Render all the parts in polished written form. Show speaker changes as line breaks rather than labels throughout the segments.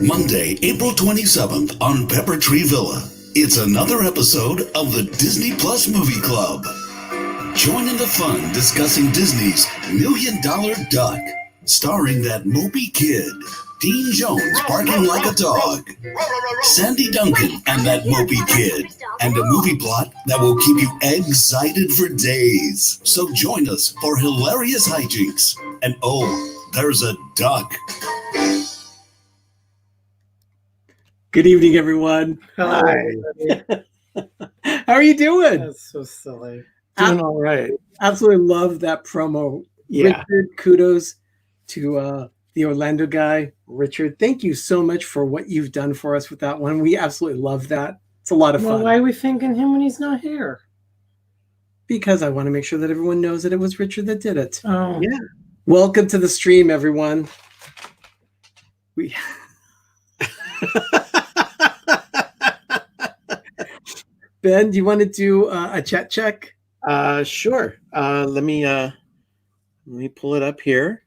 Monday, April 27th on Pepper Tree Villa. It's another episode of the Disney Plus Movie Club. Join in the fun discussing Disney's $1 Million Duck, starring that mopey kid, Dean Jones barking like a dog, Sandy Duncan and that mopey kid, and a movie plot that will keep you excited for days. So join us for hilarious hijinks. And oh, there's a duck.
Good evening, everyone.
Hi.
How are you doing?
That's so silly.
Doing
all right.
Absolutely love that promo.
Yeah.
Richard, kudos to the Orlando guy. Richard, thank you so much for what you've done for us with that one. We absolutely love that. It's a lot of fun.
Why are we thanking him when he's not here?
Because I want to make sure that everyone knows that it was Richard that did it.
Oh.
Yeah. Welcome to the stream, everyone. We... Ben, do you want to do a chat check?
Sure. Let me pull it up here.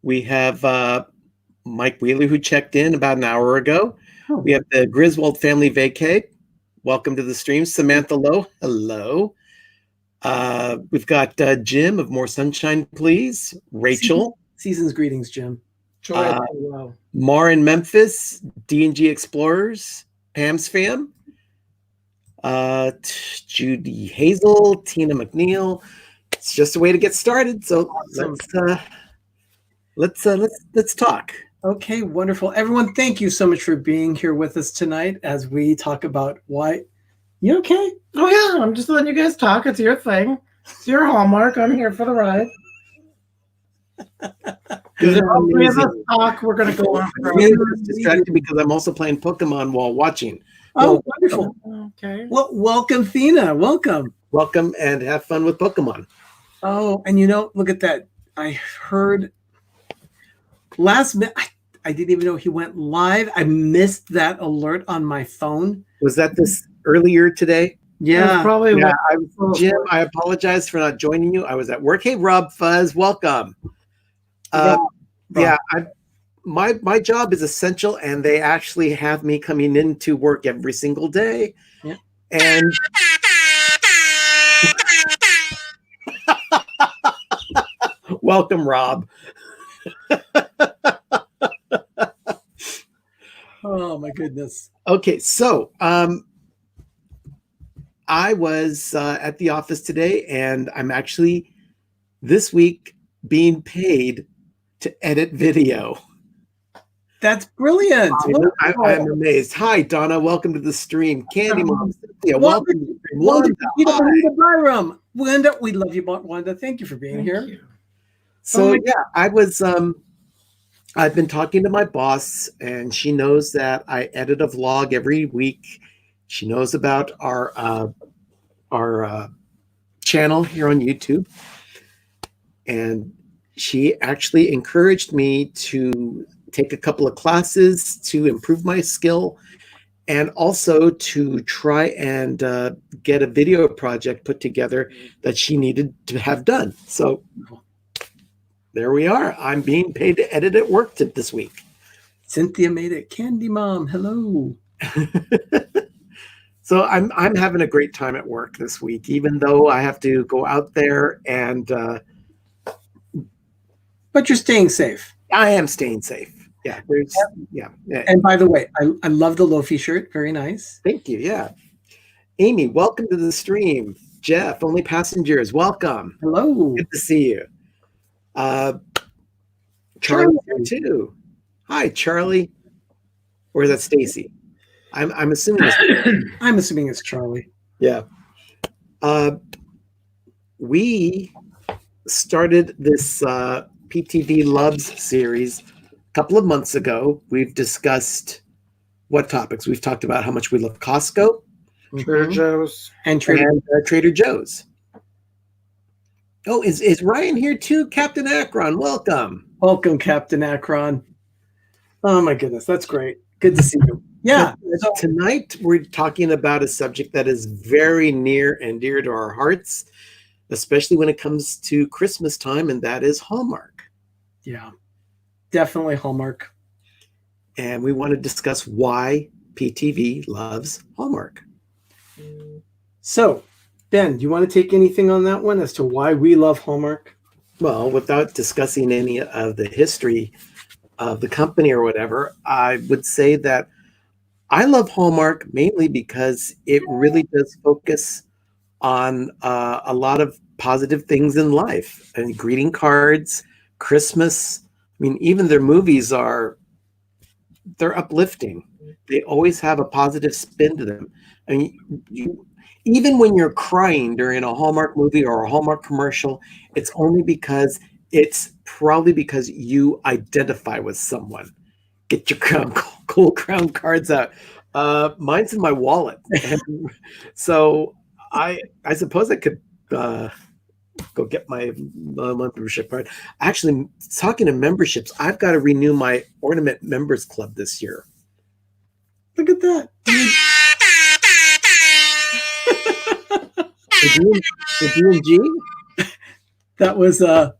We have Mike Wheeler, who checked in about an hour ago.
Oh.
We have the Griswold family vacate. Welcome to the stream. Samantha Lowe, hello. We've got Jim of More Sunshine, Please. Rachel.
Season's greetings, Jim.
Wow.
Mar in Memphis. D&G Explorers. Pam's fam. Judy Hazel, Tina McNeil. It's just a way to get started. So
Awesome.
let's talk.
Okay, wonderful. Everyone, thank you so much for being here with us tonight as we talk about why. You okay?
Oh, yeah. I'm just letting you guys talk. It's your thing. It's your Hallmark. I'm here for the ride. If all three of us talk, we're going to go on.
I'm distracted because I'm also playing Pokemon while watching.
Oh, wonderful.
Okay.
Well, welcome, Thina. Welcome.
Welcome and have fun with Pokemon.
Oh, and look at that. I heard last minute. I didn't even know he went live. I missed that alert on my phone.
Was that this earlier today?
Yeah.
Probably.
Yeah, Jim, I apologize for not joining you. I was at work. Hey, Rob Fuzz, welcome. My job is essential, and they actually have me coming into work every single day.
Yeah.
And welcome, Rob.
Oh my goodness.
Okay, so I was at the office today, and I'm actually this week being paid to edit video.
That's brilliant.
I'm amazed. Hi, Donna. Welcome to the stream. Candy Mom, Cynthia, welcome.
Wanda,
Wanda,
Byram. Wanda, we love you, Wanda. Thank you for being here.
You.
So yeah, I was. I've been talking to my boss, and she knows that I edit a vlog every week. She knows about our channel here on YouTube, and she actually encouraged me to take a couple of classes to improve my skill, and also to try and get a video project put together that she needed to have done. So there we are. I'm being paid to edit at work this week.
Cynthia made it. Candy Mom, hello.
So I'm having a great time at work this week, even though I have to go out there and.
But you're staying safe.
I am staying safe. Yeah, yeah.
And by the way, I love the Lofi shirt. Very nice.
Thank you. Yeah. Amy, welcome to the stream. Jeff, Only Passengers, welcome.
Hello.
Good to see you. Charlie here too. Hi, Charlie. Or is that Stacy? I'm assuming
I'm assuming it's Charlie.
Yeah. We started this PTV Loves series a couple of months ago. We've discussed what topics? We've talked about how much we love Costco,
Trader Joe's,
and
Trader Joe's. Oh, is Ryan here too? Captain Akron, welcome.
Welcome, Captain Akron. Oh my goodness, that's great. Good to see you. Yeah.
So tonight we're talking about a subject that is very near and dear to our hearts, especially when it comes to Christmas time, and that is Hallmark.
Yeah, definitely Hallmark.
and we want to discuss why PTV loves Hallmark.
So, Ben, do you want to take anything on that one as to why we love Hallmark?
Well, without discussing any of the history of the company or whatever, I would say that I love Hallmark mainly because it really does focus on a lot of positive things in life, and greeting cards, Christmas. I mean, even their movies they're uplifting. They always have a positive spin to them. I mean, even when you're crying during a Hallmark movie or a Hallmark commercial, it's probably because you identify with someone. Get your cool crown cards out. Mine's in my wallet. And so I suppose I could go get my membership card. Actually, talking to memberships, I've got to renew my Ornament Members Club this year.
Look at that.
The D&G?
That was, I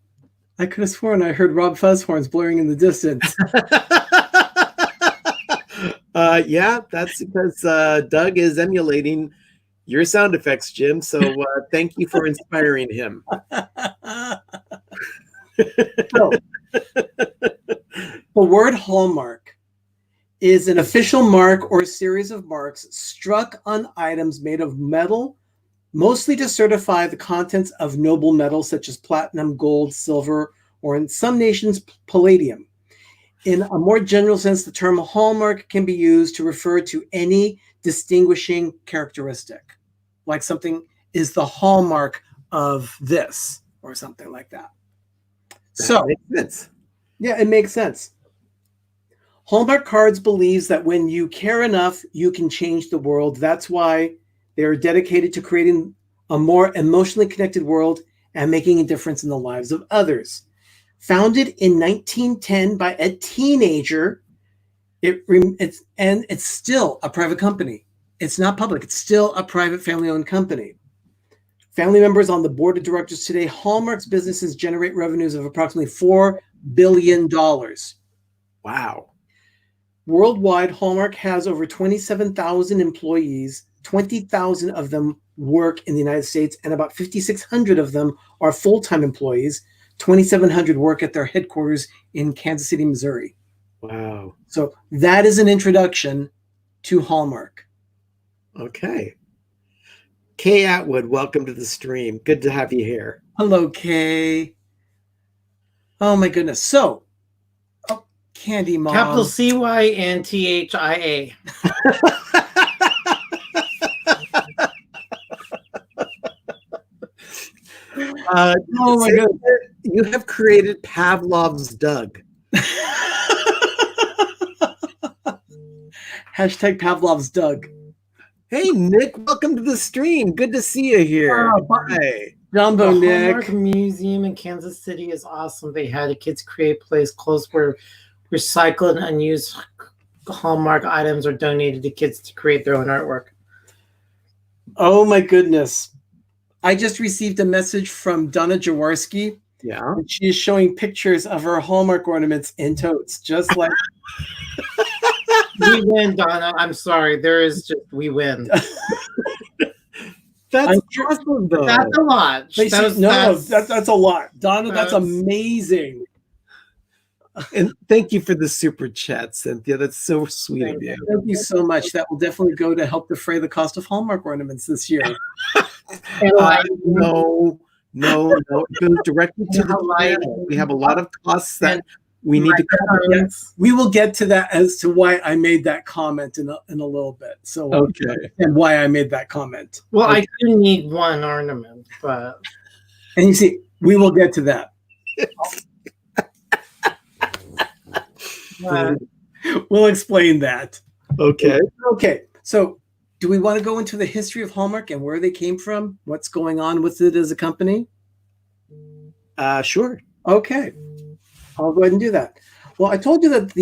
could have sworn I heard Rob Fuzzhorns blaring in the distance.
Yeah, that's because Doug is emulating your sound effects, Jim. So thank you for inspiring him.
So, the word hallmark is an official mark or series of marks struck on items made of metal, mostly to certify the contents of noble metals such as platinum, gold, silver, or in some nations, palladium. In a more general sense, the term hallmark can be used to refer to any distinguishing characteristic, like something is the hallmark of this or something like that. So,
makes sense.
Yeah, it makes sense. Hallmark Cards believes that when you care enough, you can change the world. That's why they are dedicated to creating a more emotionally connected world and making a difference in the lives of others. Founded in 1910 by a teenager, it's still a private company. It's not public. It's still a private family-owned company. Family members on the board of directors today, Hallmark's businesses generate revenues of approximately $4 billion.
Wow.
Worldwide, Hallmark has over 27,000 employees. 20,000 of them work in the United States, and about 5,600 of them are full-time employees. 2,700 work at their headquarters in Kansas City, Missouri.
Wow.
So that is an introduction to Hallmark.
Okay. Kay Atwood, welcome to the stream. Good to have you here.
Hello, Kay. Oh, my goodness. So, Candy Mom.
Capital CYNTHIA.
Oh, my goodness.
You have created Pavlov's Doug.
Hashtag Pavlov's Doug.
Hey, Nick, welcome to the stream. Good to see you here. Hi.
Jumbo
The
Nick.
Hallmark Museum in Kansas City is awesome. They had a kids create place close where recycled and unused Hallmark items are donated to kids to create their own artwork.
Oh, my goodness. I just received a message from Donna Jaworski.
Yeah.
She is showing pictures of her Hallmark ornaments in totes, just like.
We win, Donna. I'm sorry. We win.
That's
sure,
awesome, though.
That's a lot.
That's a lot. Donna, that's
that's-
amazing.
And thank you for the super chat, Cynthia. That's so sweet of you.
Thank you so much. That will definitely go to help defray the cost of Hallmark ornaments this year.
No. It goes directly to the channel. We have a lot of costs that we need to cover.
Yes, we will get to that as to why I made that comment in a little bit. So,
Okay.
And why I made that comment.
Well, I do need one ornament, but
And you see, we will get to that. We'll explain that.
Okay.
Okay. So, do we want to go into the history of Hallmark and where they came from? What's going on with it as a company?
Sure.
Okay. I'll go ahead and do that. Well, I told you that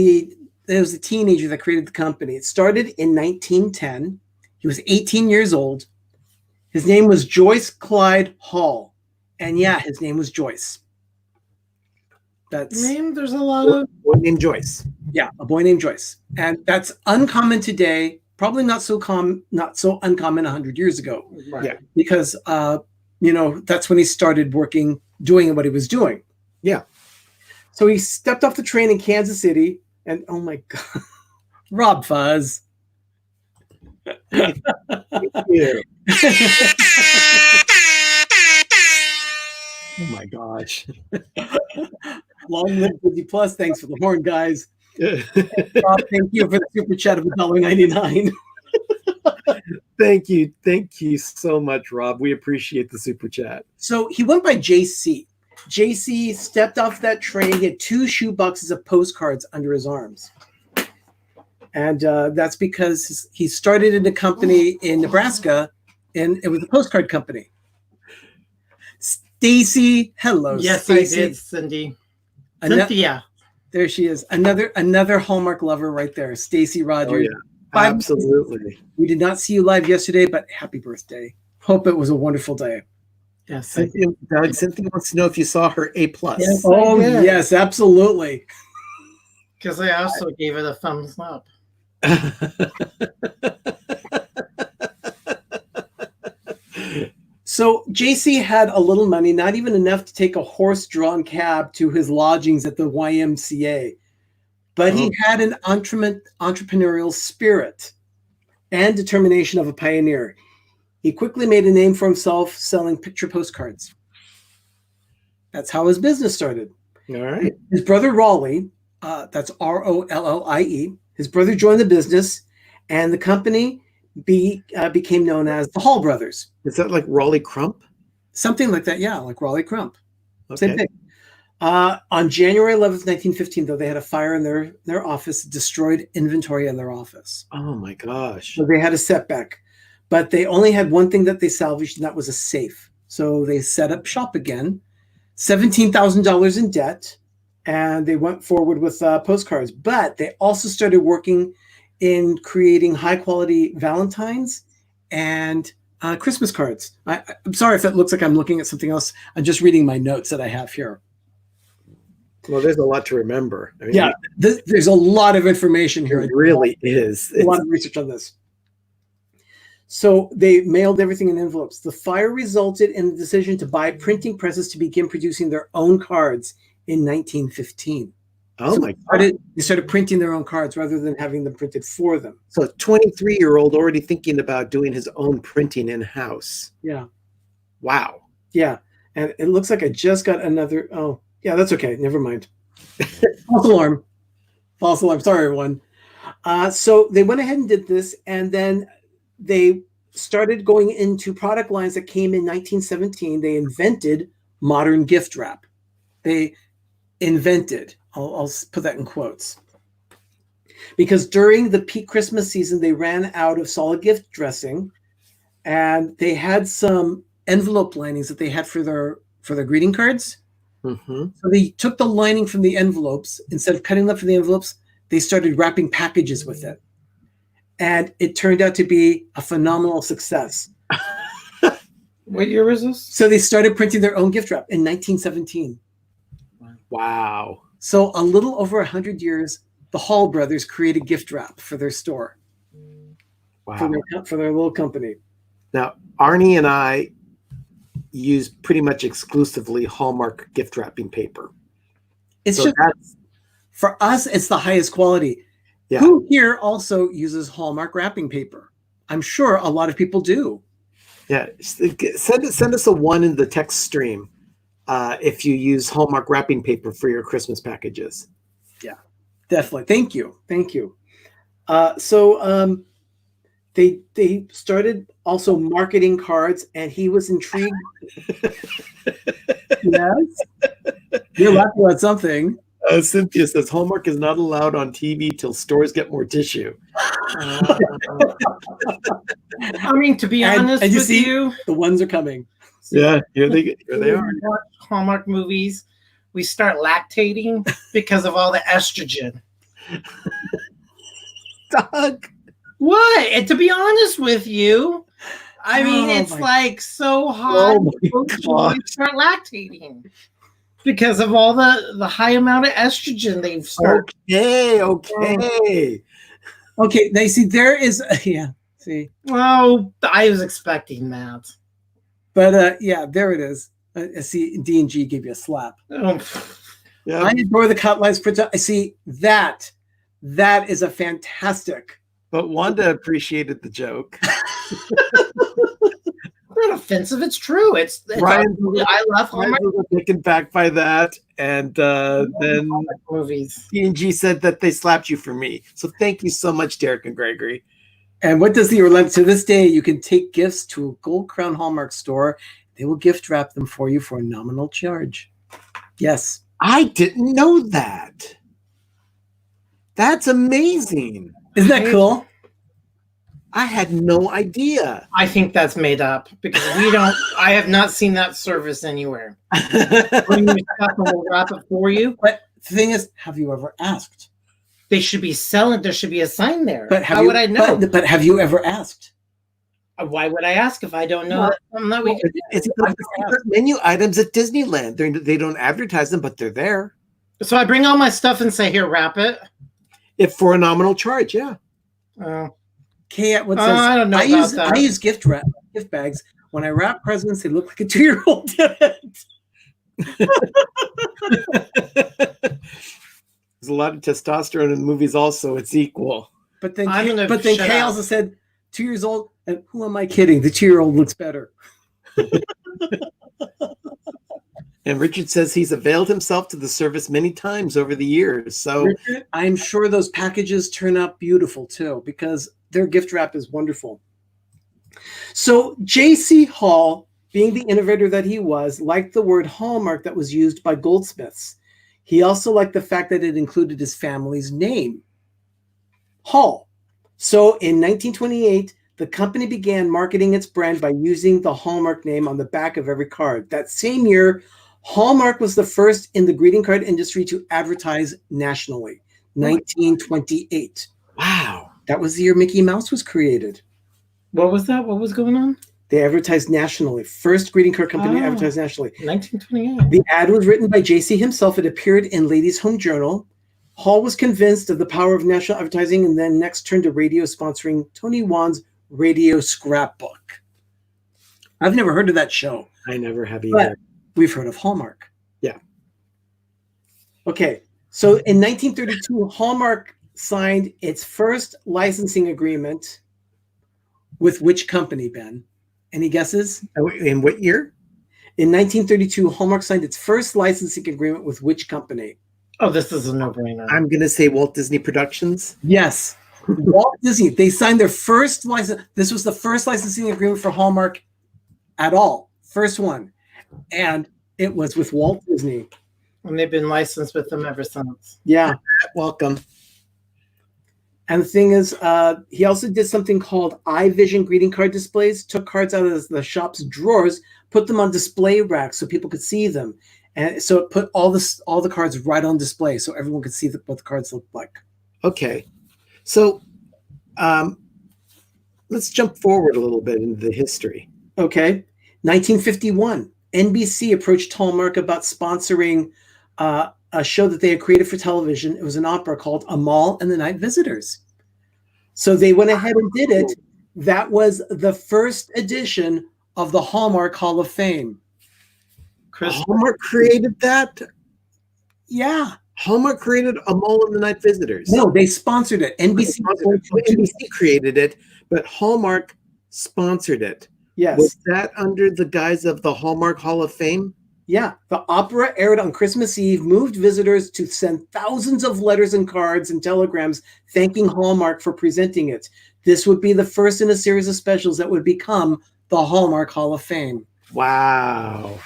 there was a teenager that created the company. It started in 1910. He was 18 years old. His name was Joyce Clyde Hall. And yeah, his name was Joyce. That's
there's a lot of
One named Joyce.
Yeah, a boy named Joyce. And that's uncommon today, probably not so uncommon 100 years ago.
Right.
Yeah.
Because that's when he started doing what he was doing.
Yeah.
So he stepped off the train in Kansas City, and oh my God, Rob Fuzz.
Thank you. Oh my gosh.
Long live Disney Plus. Thanks for the horn, guys. Rob, thank you for the super chat of $1.99.
Thank you. Thank you so much, Rob. We appreciate the super chat.
So he went by JC. JC stepped off that train. He had 2 shoe boxes of postcards under his arms. And that's because he started in a company in Nebraska, and it was a postcard company. Stacy, hello.
Yes,
Stacy.
I did, Cindy.
Cynthia. There she is. Another Hallmark lover right there. Stacy Rogers.
Oh, yeah. Absolutely.
We did not see you live yesterday, but happy birthday. Hope it was a wonderful day.
Yes.
Cynthia wants to know if you saw her A+.
Yes,
Oh, yes, absolutely.
Because I also gave it a thumbs up.
So JC had a little money, not even enough to take a horse-drawn cab to his lodgings at the YMCA. But he had an entrepreneurial spirit and determination of a pioneer. He quickly made a name for himself selling picture postcards. That's how his business started.
All right.
His brother Raleigh, that's Rollie, his brother joined the business, and the company became known as the Hall Brothers.
Is that like Raleigh Crump?
Something like that, yeah, like Raleigh Crump.
Okay.
Same thing. On January 11th, 1915, though, they had a fire in their office, destroyed inventory in their office.
Oh, my gosh.
So they had a setback. But they only had one thing that they salvaged, and that was a safe. So they set up shop again, $17,000 in debt, and they went forward with postcards. But they also started working in creating high-quality Valentines and Christmas cards. I'm sorry if it looks like I'm looking at something else. I'm just reading my notes that I have here.
Well, there's a lot to remember. I mean,
Yeah, there's a lot of information here.
It really is.
A lot of research on this. So they mailed everything in envelopes. The fire resulted in the decision to buy printing presses to begin producing their own cards in 1915.
Oh,
so
my God.
They started printing their own cards rather than having them printed for them.
So a 23-year-old already thinking about doing his own printing in-house.
Yeah.
Wow.
Yeah. And it looks like I just got another. Oh, yeah, that's okay. Never mind. False alarm. False alarm. Sorry, everyone. So they went ahead and did this, and then they started going into product lines that came in 1917. They invented modern gift wrap. They invented, I'll put that in quotes, because during the peak Christmas season, they ran out of solid gift dressing, and they had some envelope linings that they had for their greeting cards.
Mm-hmm.
So they took the lining from the envelopes. Instead of cutting them up for the envelopes, they started wrapping packages with it. And it turned out to be a phenomenal success.
What year was this?
So they started printing their own gift wrap in 1917.
Wow.
So a little over 100 years, the Hall brothers created gift wrap for their store,
Wow.
for their little company.
Now, Arnie and I use pretty much exclusively Hallmark gift wrapping paper.
It's
So
just,
that's,
for us, it's the highest quality.
yeah.
Who here also uses Hallmark wrapping paper? I'm sure a lot of people do.
Yeah. Send us a 1 in the text stream if you use Hallmark wrapping paper for your Christmas packages.
Yeah, definitely. Thank you. So they started also marketing cards, and he was intrigued. Yes, you're laughing at something.
Cynthia says Hallmark is not allowed on TV till stores get more tissue.
I mean, to be honest
and you
with
see,
you,
the ones are coming.
Yeah, here they are.
we watch Hallmark movies, we start lactating because of all the estrogen.
Doug.
What? And to be honest with you, I mean,
Oh
it's
my-
like so hot.
Oh my
We start lactating because of all the high amount of estrogen they've started.
Okay.
Okay, now you see there is yeah. See,
Oh, I was expecting that.
but yeah, there it is. See, D&G gave you a slap.
Oh,
Yeah.
I adore the cut lines. I see that. That is a fantastic.
But Wanda appreciated the joke.
not offensive. It's true. It's
Ryan,
I love Hallmark
Ryan was taken back by that, and then
movies.
P&G said that they slapped you for me. So thank you so much, Derek and Gregory.
And what does the Orlando to this day? You can take gifts to a Gold Crown Hallmark store. They will gift wrap them for you for a nominal charge. Yes.
I didn't know that. That's amazing.
Isn't that cool?
I had no idea.
I think that's made up because we don't. I have not seen that service anywhere. Bring your stuff and we'll wrap it for you.
But the thing is, have you ever asked?
They should be selling. There should be a sign there.
But
how would I know?
But have you ever asked?
Why would I ask if I don't know?
It's the favorite menu items at Disneyland. They don't advertise them, but they're there.
So I bring all my stuff and say, "Here, wrap it."
If for a nominal charge, yeah.
Kate, what says?
I don't know.
I use gift bags when I wrap presents. They look like a 2-year-old did it.
There's a lot of testosterone in the movies. Also, it's equal.
But then Kay also said, 2 years old. And who am I kidding? The 2-year-old looks better.
And Richard says he's availed himself to the service many times over the years. So
Richard, I'm sure those packages turn out beautiful too, because their gift wrap is wonderful. So J.C. Hall, being the innovator that he was, liked the word Hallmark that was used by goldsmiths. He also liked the fact that it included his family's name, Hall. So in 1928, the company began marketing its brand by using the Hallmark name on the back of every card. That same year, Hallmark was the first in the greeting card industry to advertise nationally, 1928.
wow.
That was the year Mickey Mouse was created.
What was that? What was going on?
They advertised nationally. First greeting card company to advertise nationally.
1928.
The ad was written by J.C. himself. It appeared in Ladies' Home Journal. Hall was convinced of the power of national advertising and then next turned to radio, sponsoring Tony Wan's Radio Scrapbook. I've never heard of that show.
I never have either.
But we've heard of Hallmark.
Yeah.
Okay. So in 1932, Hallmark signed its first licensing agreement with which company, Ben? Any guesses?
In what year?
In 1932, Hallmark signed its first licensing agreement with which company?
Oh, this is a no-brainer.
I'm going to say Walt Disney Productions.
Yes. Walt Disney. They signed their first license. This was the first licensing agreement for Hallmark at all. First one. And it was with Walt Disney.
And they've been licensed with them ever since.
Yeah.
Welcome.
And the thing is, he also did something called iVision greeting card displays, took cards out of the shop's drawers, put them on display racks so people could see them. And so it put all the cards right on display so everyone could see what the cards looked like.
Okay. So let's jump forward a little bit into the history.
Okay. 1951, NBC approached Hallmark about sponsoring a show that they had created for television. It was an opera called Amal and the Night Visitors. So they went ahead and did it. That was the first edition of the Hallmark Hall of Fame.
Hallmark created that?
Yeah.
Hallmark created Amal and the Night Visitors.
No, they sponsored it. NBC
created it, but Hallmark sponsored it.
Yes.
Was that under the guise of the Hallmark Hall of Fame?
Yeah. The opera aired on Christmas Eve, moved visitors to send thousands of letters and cards and telegrams thanking Hallmark for presenting it. This would be the first in a series of specials that would become the Hallmark Hall of Fame.
Wow.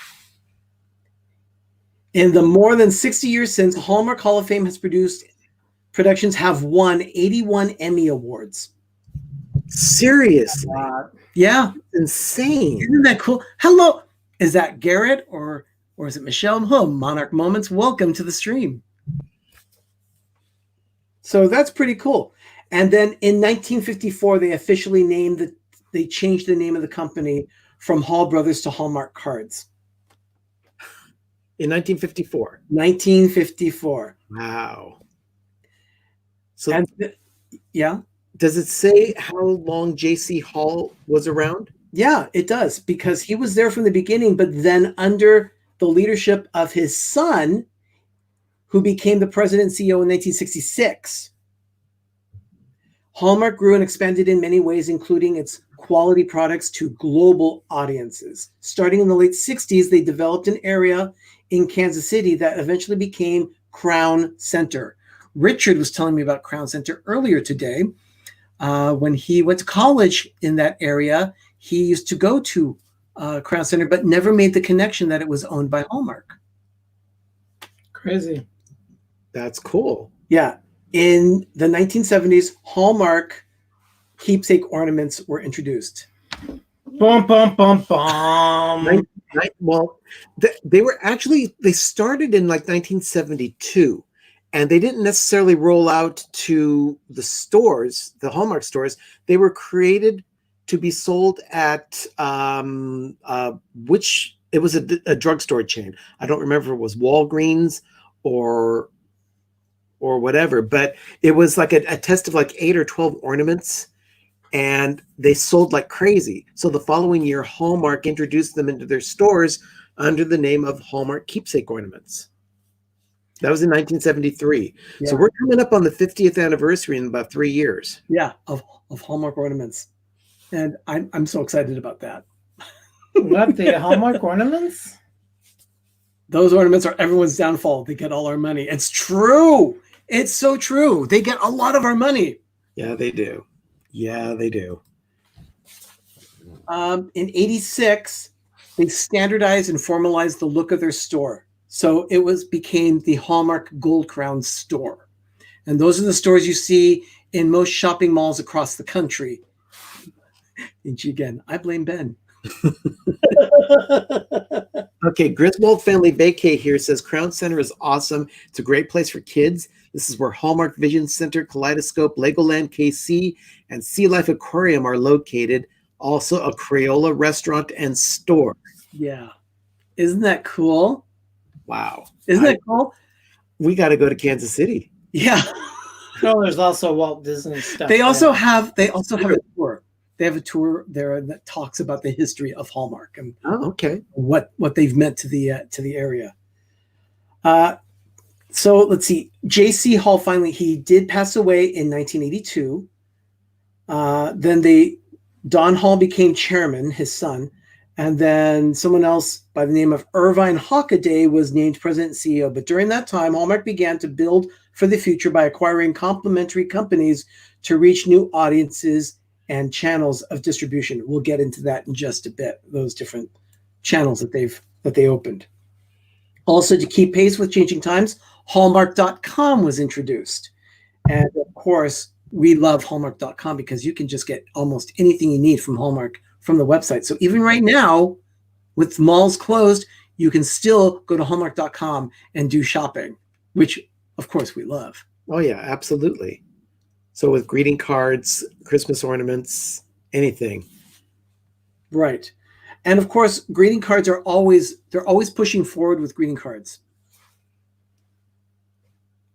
In the more than 60 years since, Hallmark Hall of Fame has productions have won 81 Emmy Awards.
Seriously?
Yeah.
Insane.
Isn't that cool? Hello. Is that Garrett or is it Michelle? Oh, Monarch Moments. Welcome to the stream. So that's pretty cool. And then in 1954, they officially they changed the name of the company from Hall Brothers to Hallmark Cards.
In 1954.
1954.
Wow. So
And yeah.
does it say how long J.C. Hall was around?
Yeah, it does, because he was there from the beginning, but then under the leadership of his son, who became the president and CEO in 1966. Hallmark grew and expanded in many ways, including its quality products to global audiences. Starting in the late 60s, they developed an area in Kansas City that eventually became Crown Center. Richard was telling me about Crown Center earlier today. When he went to college in that area, he used to go to Crown Center, but never made the connection that it was owned by Hallmark.
Crazy.
That's cool.
Yeah. In the 1970s, Hallmark keepsake ornaments were introduced.
Bum, bum, bum, bum.
Well, they started in like 1972, and they didn't necessarily roll out to the stores, the Hallmark stores. They were created to be sold at which it was a drugstore chain. I don't remember if it was Walgreens or whatever, but it was like a test of like 8 or 12 ornaments, and they sold like crazy. So the following year, Hallmark introduced them into their stores under the name of Hallmark Keepsake Ornaments. That was in 1973.
Yeah.
So we're coming up on the 50th anniversary in about 3 years.
Yeah, of Hallmark ornaments. And I'm so excited about that.
What, the Hallmark ornaments?
Those ornaments are everyone's downfall. They get all our money. It's true. It's so true. They get a lot of our money.
Yeah, they do. Yeah, they do.
In 86, they standardized and formalized the look of their store. So it became the Hallmark Gold Crown store. And those are the stores you see in most shopping malls across the country. And again, I blame Ben.
Okay, Griswold Family Vacay here says Crown Center is awesome. It's a great place for kids. This is where Hallmark Vision Center, Kaleidoscope, Legoland KC, and Sea Life Aquarium are located. Also a Crayola restaurant and store.
Yeah. Isn't that cool?
Wow.
Isn't that cool?
We got to go to Kansas City.
Yeah.
No, there's also Walt Disney stuff.
They also have a tour. They have a tour there that talks about the history of Hallmark and what they've meant to the area. So let's see. J.C. Hall he did pass away in 1982. Then Don Hall became chairman, his son, and then someone else by the name of Irvine Hockaday was named president and CEO. But during that time, Hallmark began to build for the future by acquiring complementary companies to reach new audiences and channels of distribution. We'll get into that in just a bit, those different channels that they opened. Also, to keep pace with changing times, Hallmark.com was introduced. And of course, we love Hallmark.com because you can just get almost anything you need from Hallmark from the website. So even right now, with malls closed, you can still go to Hallmark.com and do shopping, which of course we love.
Oh yeah, absolutely. So with greeting cards, Christmas ornaments, anything.
Right. And of course, greeting cards they're always pushing forward with greeting cards.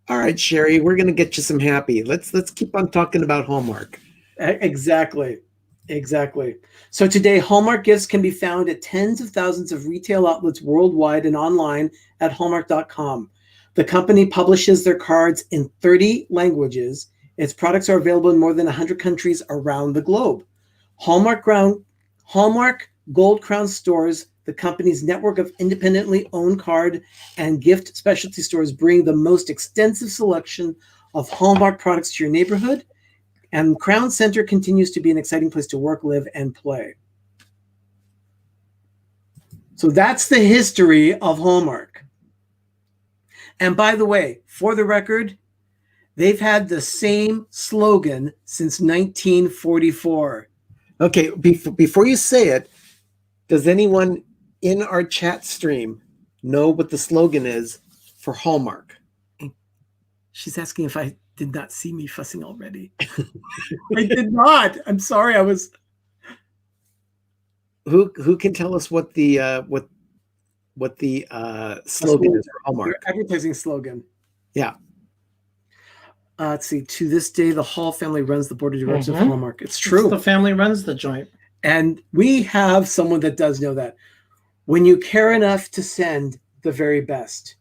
All right, Sherry, we're going to get you some happy. Let's keep on talking about Hallmark.
Exactly. So today, Hallmark gifts can be found at tens of thousands of retail outlets worldwide and online at Hallmark.com. The company publishes their cards in 30 languages. Its products are available in more than 100 countries around the globe. Hallmark Gold Crown stores, the company's network of independently owned card and gift specialty stores, bring the most extensive selection of Hallmark products to your neighborhood. And Crown Center continues to be an exciting place to work, live, and play. So that's the history of Hallmark. And by the way, for the record, they've had the same slogan since 1944.
Okay, before you say it, does anyone in our chat stream know what the slogan is for Hallmark?
She's asking if I did not see me fussing already. I did not. I'm sorry. I was.
Who can tell us what the slogan is for Hallmark.
Their advertising slogan.
Yeah.
Let's see. To this day, the Hall family runs the board of directors of Hallmark. It's true.
The family runs the joint.
And we have someone that does know that. When you care enough to send the very best.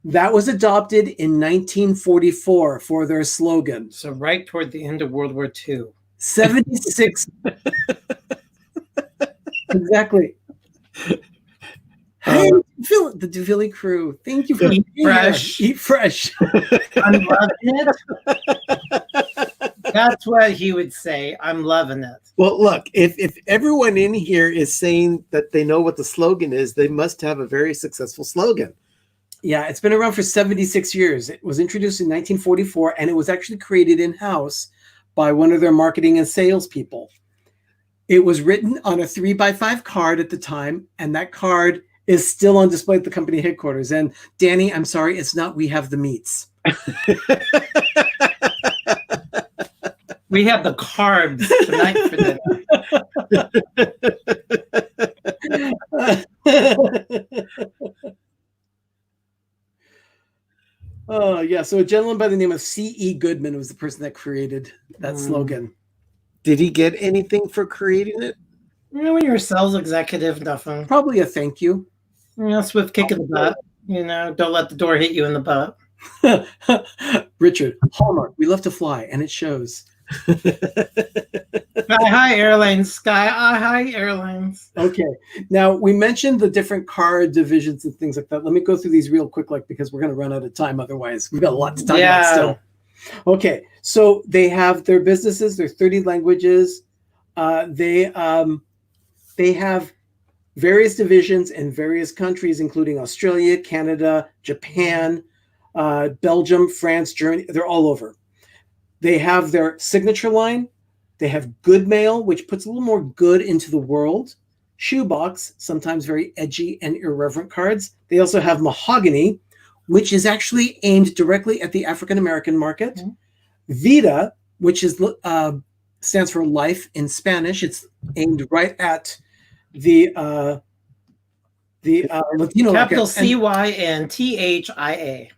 That was adopted in 1944 for their slogan.
So right toward the end of World War II.
76. Exactly. Hey, the DeVilly crew. Thank you for
Eat fresh.
Eat fresh.
I'm loving it. That's what he would say. I'm loving it.
Well, look, if everyone in here is saying that they know what the slogan is, they must have a very successful slogan.
Yeah, it's been around for 76 years. It was introduced in 1944, and it was actually created in-house by one of their marketing and sales people. It was written on a 3x5 card at the time, and that card is still on display at the company headquarters. And Danny, I'm sorry, it's not We Have the Meats.
We have the carbs tonight for dinner.
Oh, yeah. So a gentleman by the name of C.E. Goodman was the person that created that slogan.
Did he get anything for creating it?
You know, when you're a sales executive, nothing.
Probably a thank you.
You know, swift kick in the butt. You know, don't let the door hit you in the butt.
Richard, Hallmark, we love to fly, and it shows.
Hi, Airlines. Hi, Airlines.
Okay. Now, we mentioned the different car divisions and things like that. Let me go through these real quick, because we're going to run out of time. Otherwise, we've got a lot to talk about still. Okay. So they have their businesses. There's 30 languages. They have various divisions in various countries, including Australia, Canada, Japan, Belgium, France, Germany. They're all over. They have their signature line. They have Good Mail, which puts a little more good into the world. Shoebox, sometimes very edgy and irreverent cards. They also have Mahogany, which is actually aimed directly at the African-American market. Mm-hmm. Vida, which is stands for life in Spanish. It's aimed right at the Latino
capital
market.
CYNTHIA.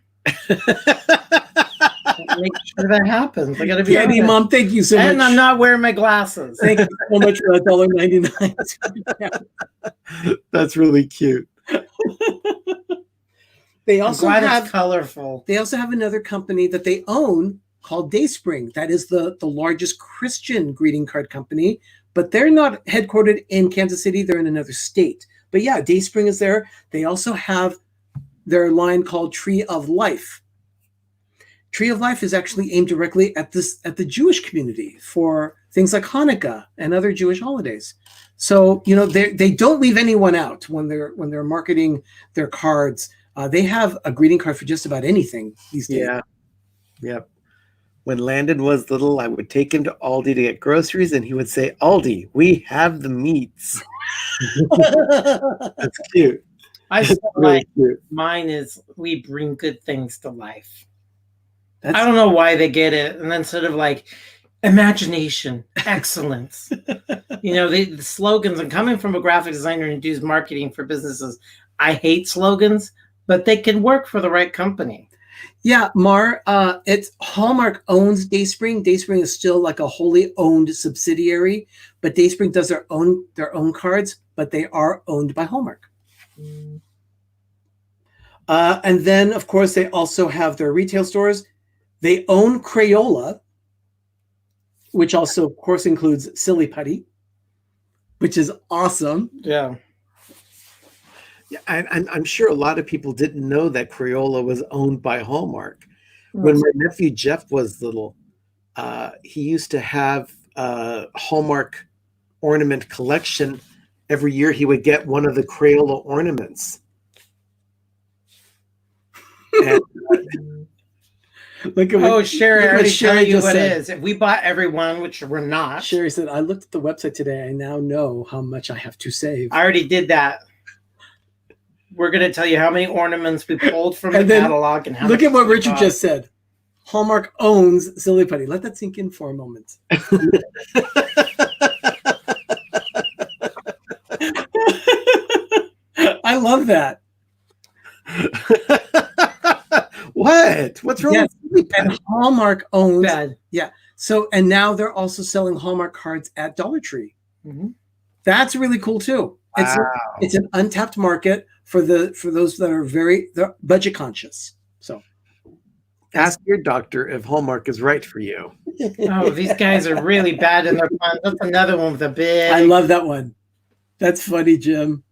Make sure that happens. I gotta be
Candy, Mom, thank you so much.
And I'm not wearing my glasses.
Thank you so much for $1.99.
That's really cute.
They also
it's colorful.
They also have another company that they own called Dayspring. That is the largest Christian greeting card company, but they're not headquartered in Kansas City. They're in another state. But yeah, Dayspring is there. They also have their line called Tree of Life. Tree of Life is actually aimed directly at the Jewish community for things like Hanukkah and other Jewish holidays. So, you know, they don't leave anyone out when they're marketing their cards. They have a greeting card for just about anything these days.
Yeah. Yep. When Landon was little, I would take him to Aldi to get groceries, and he would say, "Aldi, we have the meats." That's cute.
I feel like mine is we bring good things to life. I don't know why they get it. And then sort of like imagination, excellence. You know, the slogans, and coming from a graphic designer and does marketing for businesses, I hate slogans, but they can work for the right company.
Yeah, Mar, it's Hallmark owns Dayspring. Dayspring is still like a wholly owned subsidiary, but Dayspring does their own cards, but they are owned by Hallmark. And then, of course, they also have their retail stores. They own Crayola, which also, of course, includes Silly Putty, which is awesome.
Yeah.
Yeah, I'm sure a lot of people didn't know that Crayola was owned by Hallmark. When my nephew Jeff was little, he used to have a Hallmark ornament collection. Every year he would get one of the Crayola ornaments. And,
Sherry, I already tell you what it is. If we bought every one, which we're not.
Sherry said, I looked at the website today. I now know how much I have to save.
I already did that. We're going to tell you how many ornaments we pulled from the catalog and how
look at what Richard just said. Hallmark owns Silly Putty. Let that sink in for a moment. I love that.
What? What's wrong with Silly
And
Putty?
Hallmark owns.
Bad.
Yeah. So, and now they're also selling Hallmark cards at Dollar Tree.
Mm-hmm.
That's really cool too. It's an untapped market for those that are they're budget conscious. So
Ask your doctor if Hallmark is right for you.
Oh, these guys are really bad in their puns. That's another one with a big.
I love that one. That's funny, Jim.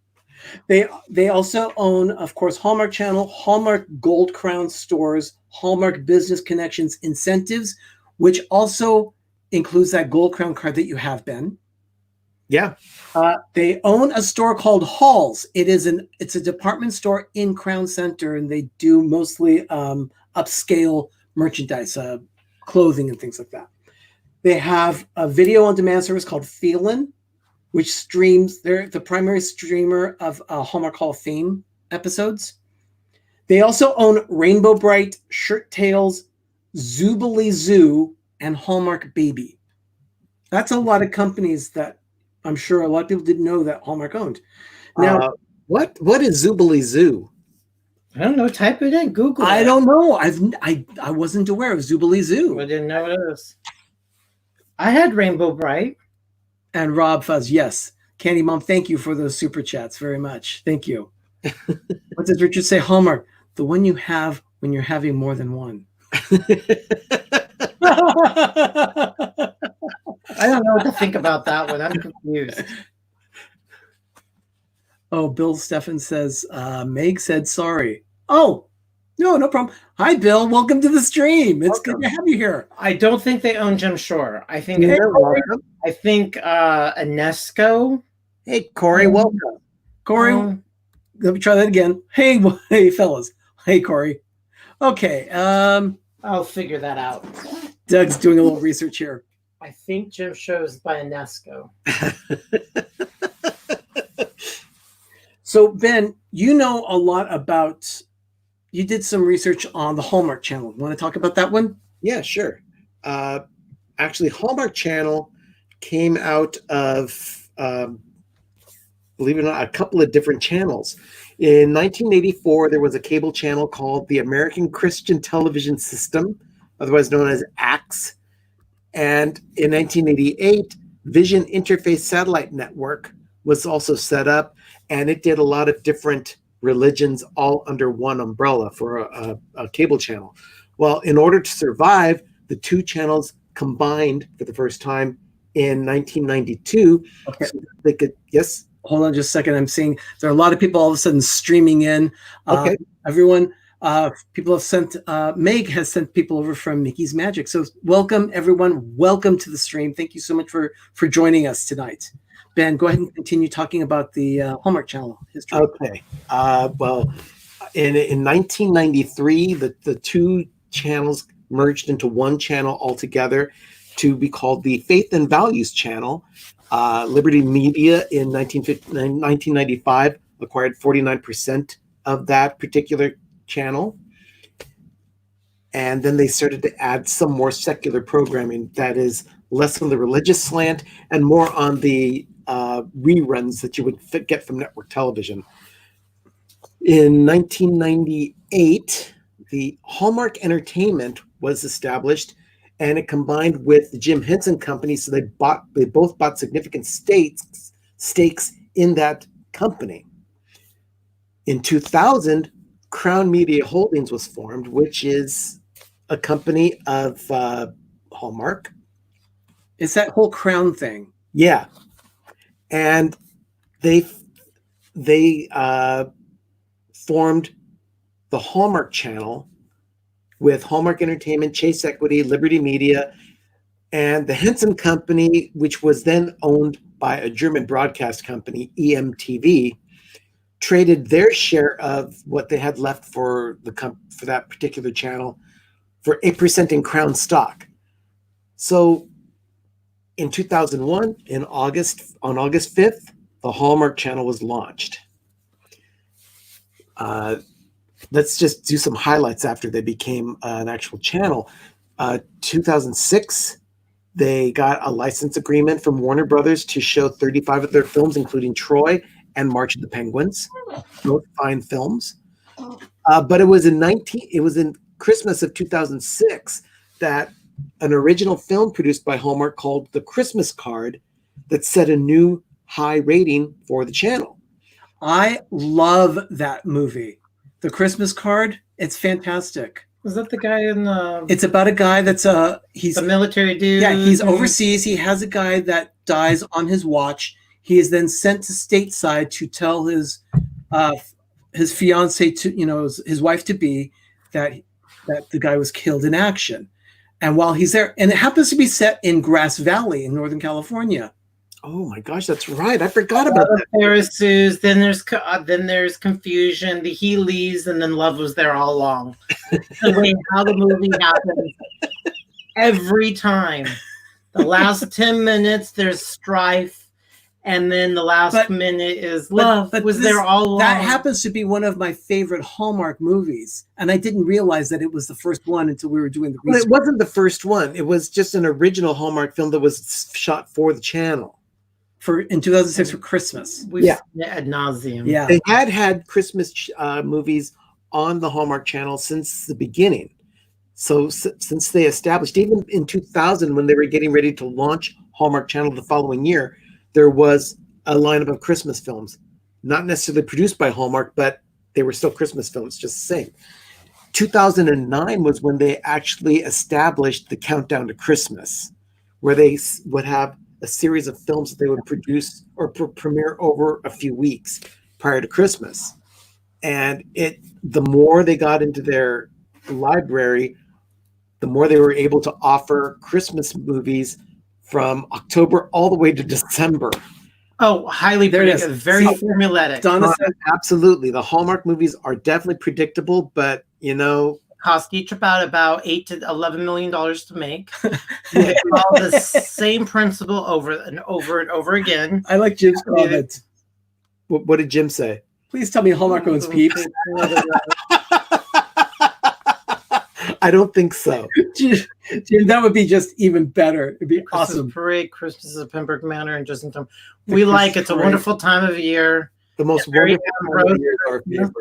They also own, of course, Hallmark Channel, Hallmark Gold Crown stores, Hallmark Business Connections incentives, which also includes that Gold Crown card that you have, Ben.
Yeah.
They own a store called Halls. It's a department store in Crown Center, and they do mostly upscale merchandise, clothing, and things like that. They have a video on demand service called Feelin', which streams. They're the primary streamer of Hallmark Hall of Fame episodes. They also own Rainbow Bright, Shirt Tales, Zoobilee Zoo, and Hallmark Baby. That's a lot of companies that I'm sure a lot of people didn't know that Hallmark owned. Now,
what is Zoobilee Zoo?
I don't know. Type it in. Google it.
I don't know. I wasn't aware of Zoobilee Zoo.
I didn't know what it is. I had Rainbow Bright.
And Rob Fuzz, yes. Candy Mom, thank you for those super chats very much. Thank you. What does Richard say? Hallmark, the one you have when you're having more than one.
I don't know what to think about that one. I'm confused.
Oh, Bill Steffen says, Meg said sorry. Oh, no problem. Hi, Bill. Welcome to the stream. It's good to have you here.
I don't think they own Jim Shore. I think Anesco.
Hey, Corey, welcome.
Corey, let me try that again. Hey, fellas. Hey, Corey. Okay.
I'll figure that out.
Doug's doing a little research here.
I think Jim Show's by Anesco.
So, Ben, you know a lot about. You did some research on the Hallmark Channel. Want to talk about that one?
Yeah, sure. Actually, Hallmark Channel came out of, believe it or not, a couple of different channels. In 1984, there was a cable channel called the American Christian Television System, otherwise known as ACTS. And in 1988, Vision Interface Satellite Network was also set up, and it did a lot of different religions all under one umbrella for a cable channel. Well, in order to survive, the two channels combined for the first time in 1992.
Okay.
So they could, yes?
Hold on just a second. I'm seeing there are a lot of people all of a sudden streaming in.
Okay.
Everyone, people have sent, Meg has sent people over from Mickey's Magic. So welcome, everyone. Welcome to the stream. Thank you so much for joining us tonight. Ben, go ahead and continue talking about the Hallmark Channel history.
Okay. Well, in 1993, the two channels merged into one channel altogether to be called the Faith and Values Channel. Liberty Media in 1995 acquired 49% of that particular channel. And then they started to add some more secular programming that is less on the religious slant and more on the reruns that you would get from network television. In 1998, the Hallmark Entertainment was established, and it combined with the Jim Henson Company, so they both bought significant stakes in that company. In 2000, Crown Media Holdings was formed, which is a company of Hallmark.
It's that whole Crown thing.
Yeah. And they formed the Hallmark Channel with Hallmark Entertainment, Chase Equity, Liberty Media, and the Henson Company, which was then owned by a German broadcast company, EMTV, traded their share of what they had left for that particular channel for 8% in Crown stock. So in 2001, on August 5th, the Hallmark Channel was launched. Let's just do some highlights after they became an actual channel. 2006, they got a license agreement from Warner Brothers to show 35 of their films, including Troy and March of the Penguins, both fine films. But it was in Christmas of 2006 that an original film produced by Hallmark called The Christmas Card that set a new high rating for the channel.
I love that movie. The Christmas Card. It's fantastic.
Was that the guy in the...
It's about a guy that's he's
the military dude.
Yeah, he's overseas. He has a guy that dies on his watch. He is then sent to stateside to tell his fiance to his wife to be that the guy was killed in action. And while he's there, and it happens to be set in Grass Valley in Northern California.
Oh my gosh, that's right. I forgot about that.
Pharisees. Then there's confusion. He leaves, and then love was there all along. The way how the movie happens every time. The last 10 minutes there's strife, and then the last minute is love. But was there all along.
That happens to be one of my favorite Hallmark movies, and I didn't realize that it was the first one until we were doing the research.
It wasn't the first one. It was just an original Hallmark film that was shot for the channel.
In 2006 for Christmas.
Ad nauseum.
Yeah.
They had Christmas movies on the Hallmark Channel since the beginning. So since they established, even in 2000, when they were getting ready to launch Hallmark Channel the following year, there was a lineup of Christmas films, not necessarily produced by Hallmark, but they were still Christmas films, just the same. 2009 was when they actually established the Countdown to Christmas, where they would have a series of films that they would produce or premiere over a few weeks prior to Christmas. And the more they got into their library, the more they were able to offer Christmas movies from October all the way to December.
Oh, highly predictable, very formulaic.
Donna said,
absolutely. The Hallmark movies are definitely predictable, but
cost each about $8 to $11 million to make. They follow the same principle over and over and over again.
I like Jim's comment.
What did Jim say?
Please tell me Hallmark owns Peeps.
I don't think so.
Jim, that would be just even better. It'd be
Christmas
awesome.
Parade, Christmas at Pembroke Manor, and just in time. We like it's a wonderful time of year.
The most wonderful time of year is our favorite.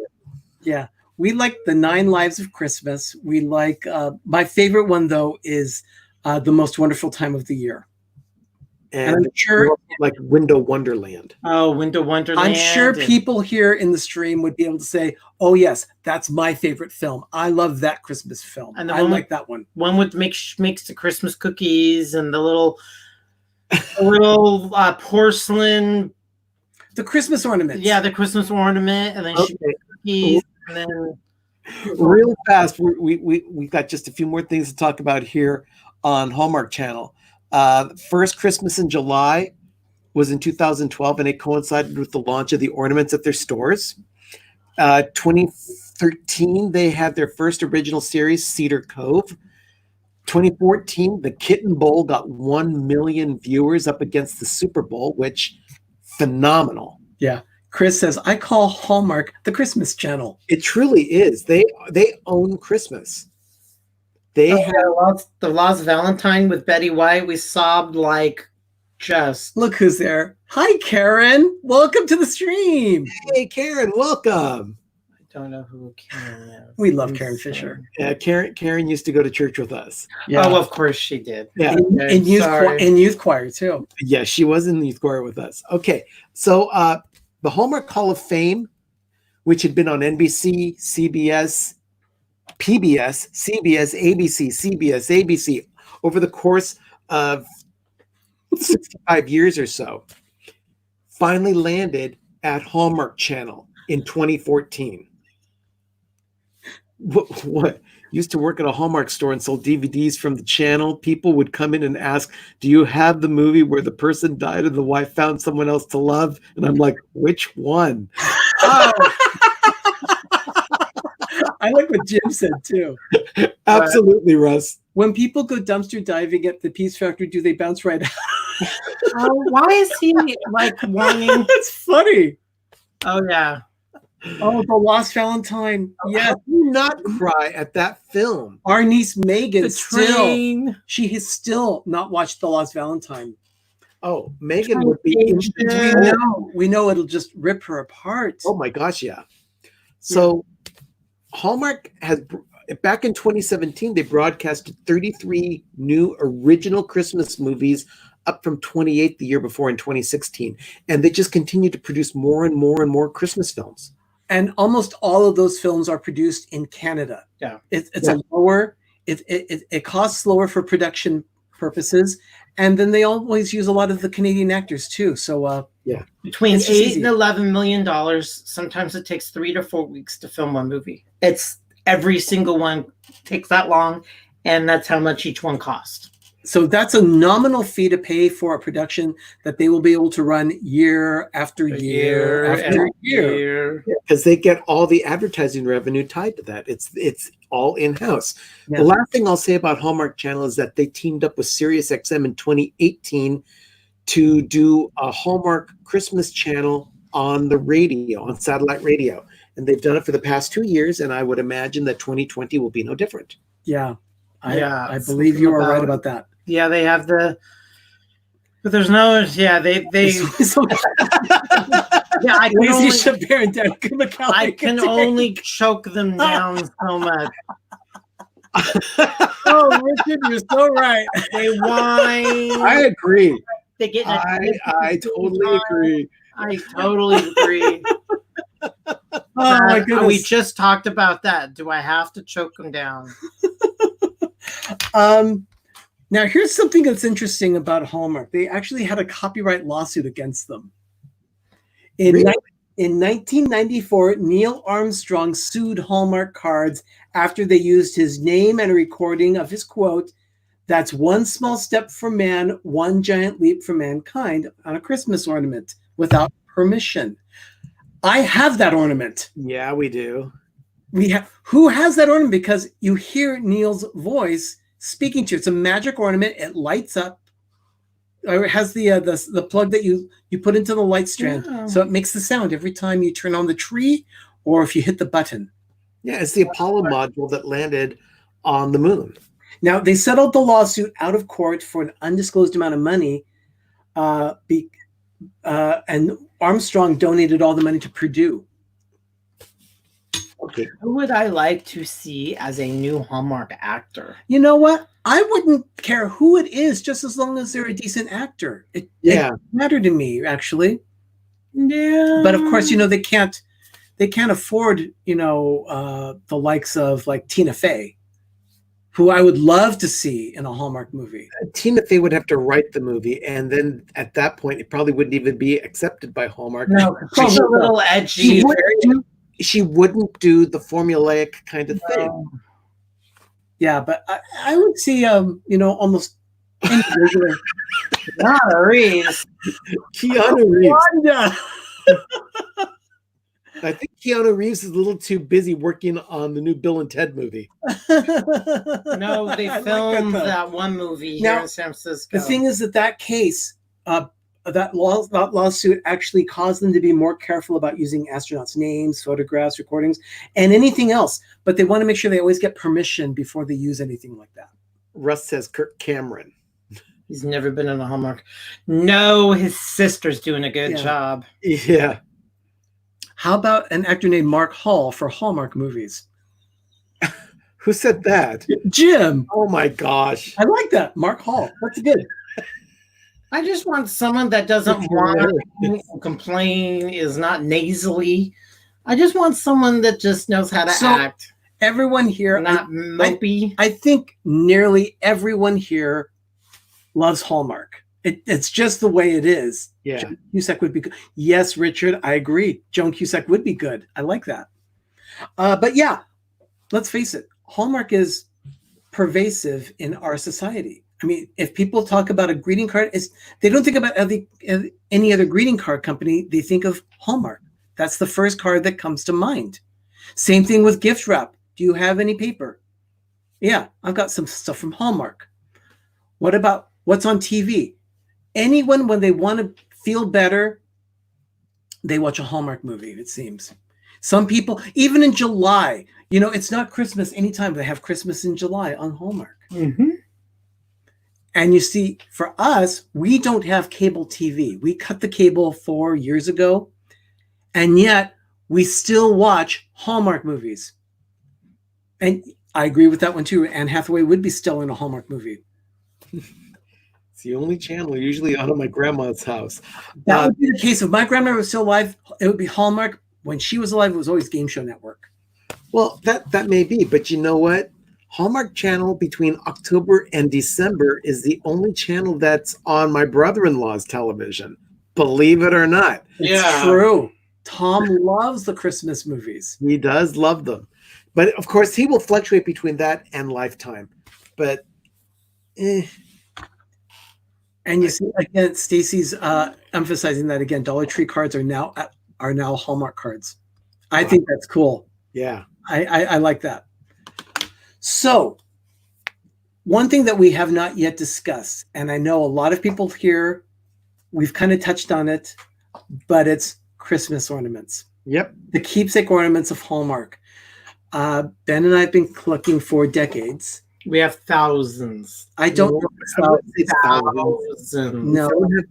Yeah. We like the 9 Lives of Christmas. We like my favorite one though is The Most Wonderful Time of the Year.
And I'm sure like Window Wonderland.
Oh, Window Wonderland.
I'm sure people here in the stream would be able to say, "Oh yes, that's my favorite film. I love that Christmas film. And I like that one."
One with makes the Christmas cookies and the little porcelain.
The Christmas ornament.
Yeah, the Christmas ornament, and then she makes cookies. And then
real fast, we've got just a few more things to talk about here on Hallmark Channel. First Christmas in July was in 2012, and it coincided with the launch of the ornaments at their stores. 2013, they had their first original series, Cedar Cove. 2014, the Kitten Bowl got 1 million viewers up against the Super Bowl, which phenomenal.
Yeah. Chris says, I call Hallmark the Christmas channel.
It truly is. They own Christmas. They had
the Lost Valentine with Betty White. We sobbed like just.
Look who's there. Hi, Karen. Welcome to the stream.
Hey, Karen. Welcome.
I don't know who Karen is.
We love Karen Fisher.
Yeah, Karen used to go to church with us.
Yeah.
Oh, of course she did.
Yeah,
in youth choir too.
Yeah, she was in the youth choir with us. Okay, so the Hallmark Hall of Fame, which had been on NBC, CBS, PBS, CBS, ABC, CBS, ABC over the course of 65 years or so, finally landed at Hallmark Channel in 2014. What used to work at a Hallmark store and sold DVDs from the channel. People would come in and ask, do you have the movie where the person died and the wife found someone else to love? And I'm like, which one?
Oh. I like what Jim said too.
Absolutely, Russ.
When people go dumpster diving at the Peace Factory, do they bounce right out?
Why is he like whining?
That's funny.
Oh yeah.
Oh, The Lost Valentine. Yeah.
How do you not cry at that film?
Our niece Megan
she
has still not watched The Lost Valentine.
Oh, Megan would be.
We know it'll just rip her apart.
Oh my gosh, yeah. So Hallmark has, back in 2017, they broadcasted 33 new original Christmas movies, up from 28 the year before in 2016. And they just continue to produce more and more and more Christmas films.
And almost all of those films are produced in Canada.
Yeah.
It's a lower, it costs lower for production purposes. And then they always use a lot of the Canadian actors too. So
between $8 and $11 million, sometimes it takes 3 to 4 weeks to film one movie. It's every single one takes that long, and that's how much each one costs.
So that's a nominal fee to pay for a production that they will be able to run year after year after year.
Because they get all the advertising revenue tied to that. It's all in-house.
Yeah.
The last thing I'll say about Hallmark Channel is that they teamed up with SiriusXM in 2018 to do a Hallmark Christmas channel on the radio, on satellite radio. And they've done it for the past 2 years, and I would imagine that 2020 will be no different.
Yeah. I believe you are right about that.
Yeah, they have but there's no, yeah, they yeah, I can only choke them down so much.
Oh, Richard, you're so right.
They whine.
I agree.
They get.
I totally agree.
I totally agree.
Oh my goodness.
We just talked about that. Do I have to choke them down?
Now, here's something that's interesting about Hallmark. They actually had a copyright lawsuit against them. In 1994, Neil Armstrong sued Hallmark Cards after they used his name and a recording of his quote, "That's one small step for man, one giant leap for mankind," on a Christmas ornament without permission. I have that ornament.
Yeah, we do.
Who has that ornament? Because you hear Neil's voice speaking to you. It's a magic ornament. It lights up. It has the plug that you put into the light strand. Yeah. So it makes the sound every time you turn on the tree or if you hit the button.
Yeah, it's the Apollo module that landed on the moon.
Now, they settled the lawsuit out of court for an undisclosed amount of money. And Armstrong donated all the money to Purdue.
Okay.
Who would I like to see as a new Hallmark actor?
You know what? I wouldn't care who it is, just as long as they're a decent actor. It mattered to me, actually.
Yeah.
But of course, they can't afford, the likes of like Tina Fey, who I would love to see in a Hallmark movie.
Tina Fey would have to write the movie, and then at that point, it probably wouldn't even be accepted by Hallmark.
No, she's a little edgy.
She wouldn't do the formulaic kind of thing.
Yeah, but I would see, almost individually.
Keanu Reeves.
Keanu Reeves. I think Keanu Reeves is a little too busy working on the new Bill and Ted movie.
No, they filmed that one movie here in San Francisco.
The thing is that case, that lawsuit actually caused them to be more careful about using astronauts' names, photographs, recordings, and anything else. But they want to make sure they always get permission before they use anything like that.
Russ says Kirk Cameron.
He's never been in a Hallmark. No, his sister's doing a good job.
Yeah.
How about an actor named Mark Hall for Hallmark movies?
Who said that?
Jim.
Oh my gosh.
I like that. Mark Hall. That's good.
I just want someone that doesn't whine and complain, is not nasally. I just want someone that just knows how to act.
Everyone here,
not mopey.
I think nearly everyone here loves Hallmark. It's just the way it is.
Yeah.
Joan Cusack would be good. Yes, Richard, I agree. Joan Cusack would be good. I like that. But yeah, let's face it. Hallmark is pervasive in our society. I mean, if people talk about a greeting card, they don't think about any other greeting card company. They think of Hallmark. That's the first card that comes to mind. Same thing with gift wrap. Do you have any paper? Yeah, I've got some stuff from Hallmark. What about what's on TV? Anyone, when they want to feel better, they watch a Hallmark movie, it seems. Some people, even in July, it's not Christmas anytime. They have Christmas in July on Hallmark.
Mm-hmm.
And you see, for us, we don't have cable TV. We cut the cable 4 years ago, and yet we still watch Hallmark movies. And I agree with that one too. Anne Hathaway would be still in a Hallmark movie.
It's the only channel usually out of my grandma's house.
That would be the case. If my grandmother was still alive, it would be Hallmark. When she was alive, it was always Game Show Network.
Well, that may be, but you know what? Hallmark Channel between October and December is the only channel that's on my brother-in-law's television. Believe it or not.
It's true. Tom loves the Christmas movies.
He does love them. But of course, he will fluctuate between that and Lifetime. But
And you see, again, Stacy's emphasizing that again. Dollar Tree cards are now Hallmark cards. I think that's cool.
Yeah,
I like that. So, one thing that we have not yet discussed, and I know a lot of people here, we've kind of touched on it, but it's Christmas ornaments.
Yep.
The keepsake ornaments of Hallmark. Ben and I have been collecting for decades.
We have thousands.
I don't know
thousands.
No,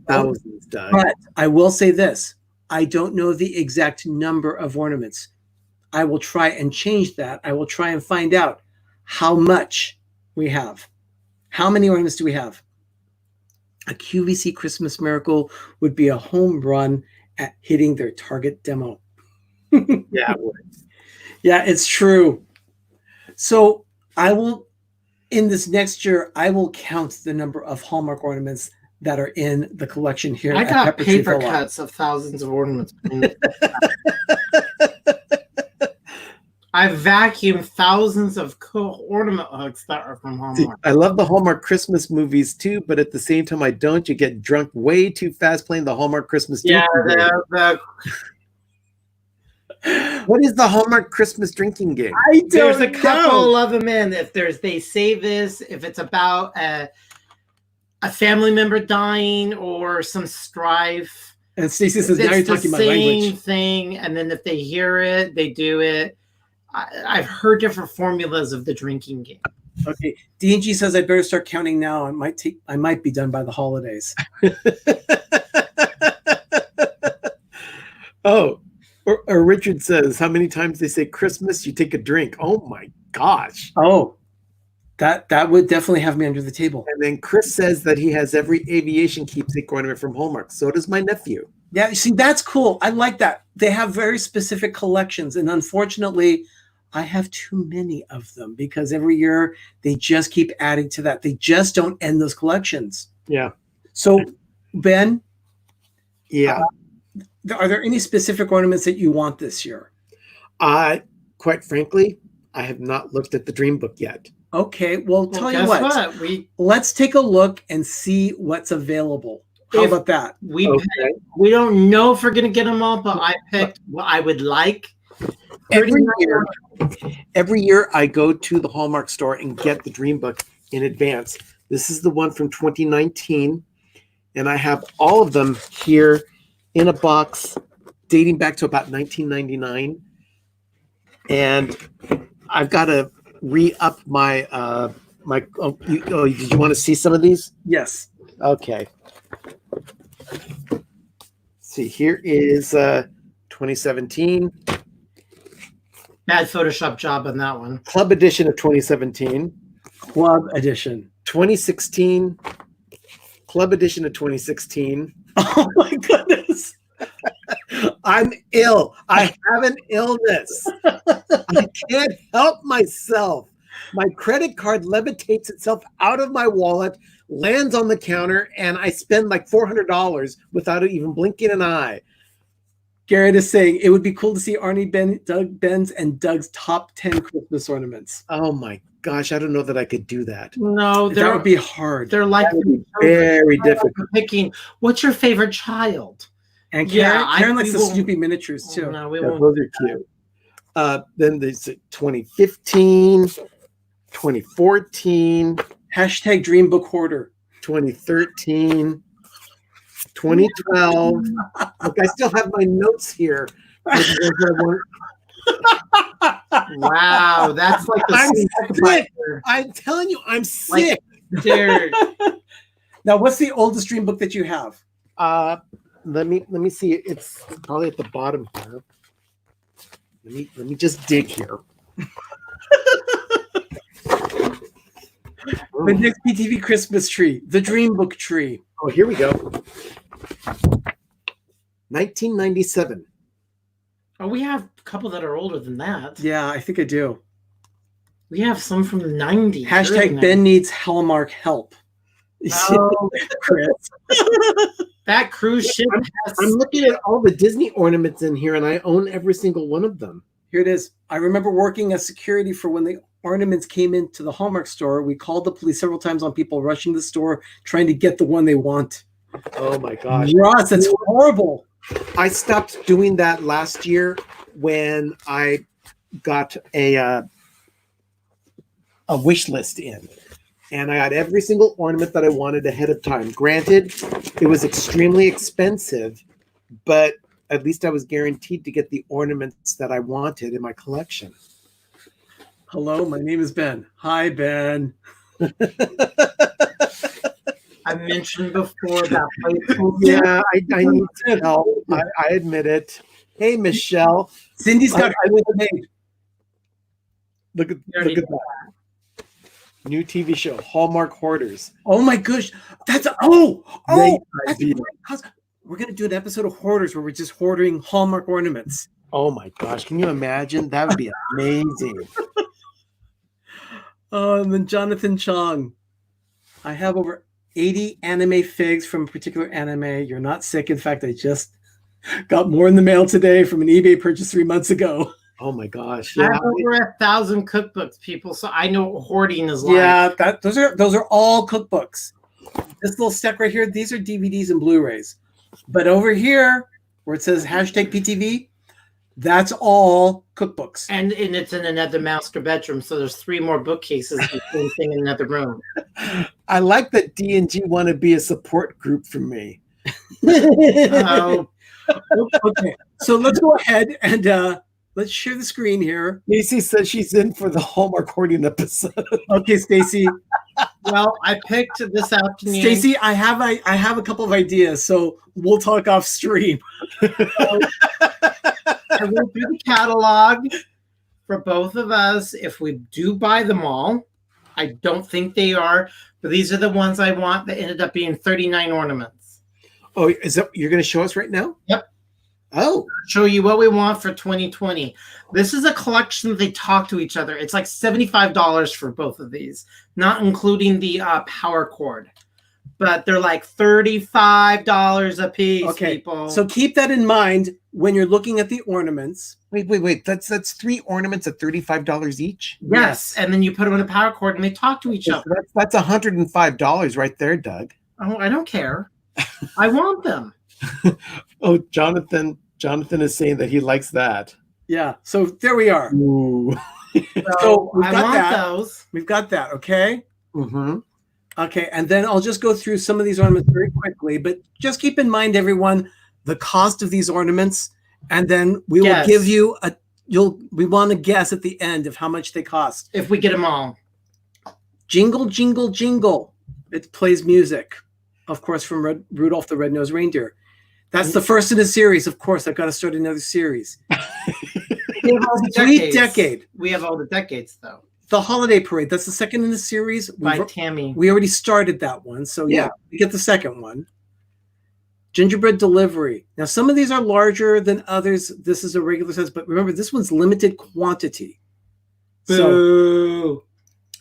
thousands, Doug.
But I will say this. I don't know the exact number of ornaments. I will try and change that. I will try and find out how much we have. How many ornaments do we have? A QVC Christmas Miracle would be a home run at hitting their target demo.
Yeah, it would.
Yeah, it's true. So I will, in this next year, I will count the number of Hallmark ornaments that are in the collection here.
I got paper cuts of thousands of ornaments. I vacuumed thousands of cool ornament hooks that are from Hallmark.
I love the Hallmark Christmas movies too, but at the same time, I don't. You get drunk way too fast playing the Hallmark Christmas.
Yeah,
what is the Hallmark Christmas drinking game?
There's a couple of them in. If they say this, if it's about a family member dying or some strife.
And Stacey says, now you're talking my language.
Same thing. And then if they hear it, they do it. I've heard different formulas of the drinking game.
Okay. D&G says I better start counting now. I might be done by the holidays.
Oh, or Richard says, how many times they say Christmas, you take a drink. Oh my gosh.
Oh, that would definitely have me under the table.
And then Chris says that he has every aviation keepsake ornament from Hallmark. So does my nephew.
Yeah, see, that's cool. I like that. They have very specific collections. And unfortunately, I have too many of them because every year they just keep adding to that. They just don't end those collections.
Yeah.
So, Ben?
Yeah.
Are there any specific ornaments that you want this year?
Quite frankly, I have not looked at the dream book yet.
Okay, well tell you what. Let's take a look and see what's available. How about that?
We don't know if we're going to get them all, but I picked what I would like.
Every year I go to the Hallmark store and get the dream book in advance. This is the one from 2019, and I have all of them here in a box dating back to about 1999. And I've got to re-up my did you want to see some of these?
Yes.
Okay. See, here is 2017.
Bad Photoshop job on that one.
Club edition of 2017.
Club edition.
2016. Club edition of 2016.
Oh my goodness.
I'm ill. I have an illness. I can't help myself. My credit card levitates itself out of my wallet, lands on the counter, and I spend like $400 without even blinking an eye.
Garrett is saying it would be cool to see Arnie, Ben's, and Doug's top 10 Christmas ornaments.
Oh my gosh, I don't know that I could do that.
No,
that would be hard.
They're like
very difficult.
Picking what's your favorite child?
And Karen likes the Snoopy miniatures too.
No, we won't.
Those are cute. Then there's 2015, 2014,
hashtag Dream Book Hoarder,
2013, 2012. Look, I still have my notes here.
Wow, that's like
I'm sick. I'm telling you, I'm sick.
Dude.
Now, what's the oldest dream book that you have?
Let me see. It's probably at the bottom here. Let me just dig here.
The next PTV Christmas tree, the Dream Book tree.
Oh, here we go. 1997.
Oh, we have a couple that are older than that.
Yeah, I think I do.
We have some from the 90s.
Hashtag Ben needs Hallmark help.
Oh, Chris. That cruise ship has...
I'm looking at all the Disney ornaments in here, and I own every single one of them.
Here it is. I remember working as security for when the ornaments came into the Hallmark store. We called the police several times on people rushing the store trying to get the one they want.
Oh my gosh.
Ross, that's horrible.
I stopped doing that last year when I got a wish list in. And I got every single ornament that I wanted ahead of time. Granted, it was extremely expensive, but at least I was guaranteed to get the ornaments that I wanted in my collection.
Hello, my name is Ben. Hi, Ben.
I mentioned before that place.
Yeah, I need to help. I admit it. Hey, Michelle.
Cindy's got made.
Look at that. New TV show, Hallmark Hoarders.
Oh my gosh. That's we're gonna do an episode of Hoarders where we're just hoarding Hallmark ornaments.
Oh my gosh, can you imagine? That would be amazing.
Oh, and then Jonathan Chong. I have over 80 anime figs from a particular anime. You're not sick. In fact, I just got more in the mail today from an eBay purchase 3 months ago.
Oh my gosh!
I have over 1,000 cookbooks, people. So I know what hoarding is like.
Yeah, those are all cookbooks. This little stack right here, these are DVDs and Blu-rays. But over here, where it says hashtag PTV, that's all cookbooks.
And it's in another master bedroom, so there's 3 more bookcases, the same thing in another room.
I like that D&G want to be a support group for me.
Okay, so let's go ahead and let's share the screen here.
Stacey says she's in for the Hallmark hoarding episode.
Okay, Stacey.
Well, I picked this afternoon.
Stacey, I have a couple of ideas, so we'll talk off stream.
I went through the catalog for both of us. If we do buy them all, I don't think they are, but these are the ones I want that ended up being 39 ornaments.
Oh, is that you're going to show us right now?
Yep.
Oh,
I'll show you what we want for 2020. This is a collection that they talk to each other. It's like $75 for both of these, not including the power cord. But they're like $35 a piece,
okay,
people.
So keep that in mind when you're looking at the ornaments.
wait. That's 3 ornaments at $35 each?
Yes, and then you put them in a power cord and they talk to each other.
That's $105 right there, Doug.
Oh, I don't care. I want them.
Oh, Jonathan is saying that he likes that.
Yeah, so there we are.
Ooh.
So we've
I
got
want
that.
those.
We've got that, okay?
Mm-hmm.
Okay, and then I'll just go through some of these ornaments very quickly, but just keep in mind, everyone, the cost of these ornaments, and then we will give you we want to guess at the end of how much they cost.
If we get them all.
Jingle, jingle, jingle. It plays music, of course, from Rudolph the Red-Nosed Reindeer. That's the first in a series. Of course, I've got to start another series.
We have all the
Sweet Decade.
We have all the decades, though.
The Holiday Parade. That's the second in the series.
By Tammy.
We already started that one. So, yeah, we get the second one. Gingerbread Delivery. Now, some of these are larger than others. This is a regular size. But remember, this one's limited quantity.
Boo.
So,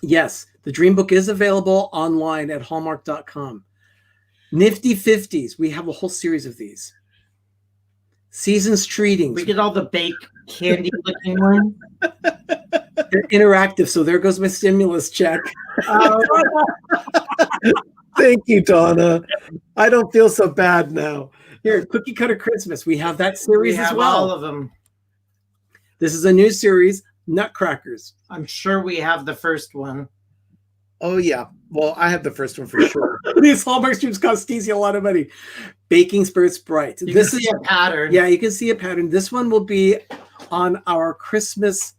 yes, the Dream Book is available online at Hallmark.com. Nifty 50s. We have a whole series of these. Season's Treatings.
We get all the baked candy looking one.
They're interactive, so there goes my stimulus check.
Thank you, Donna. I don't feel so bad now.
Here, Cookie Cutter Christmas. We have that series as well.
All of them.
This is a new series, Nutcrackers.
I'm sure we have the first one.
Oh, yeah. Well, I have the first one for sure.
These Hallmark strips cost Stacey a lot of money. Baking Spirit Sprite.
This is a pattern.
Yeah, you can see a pattern. This one will be on our Christmas,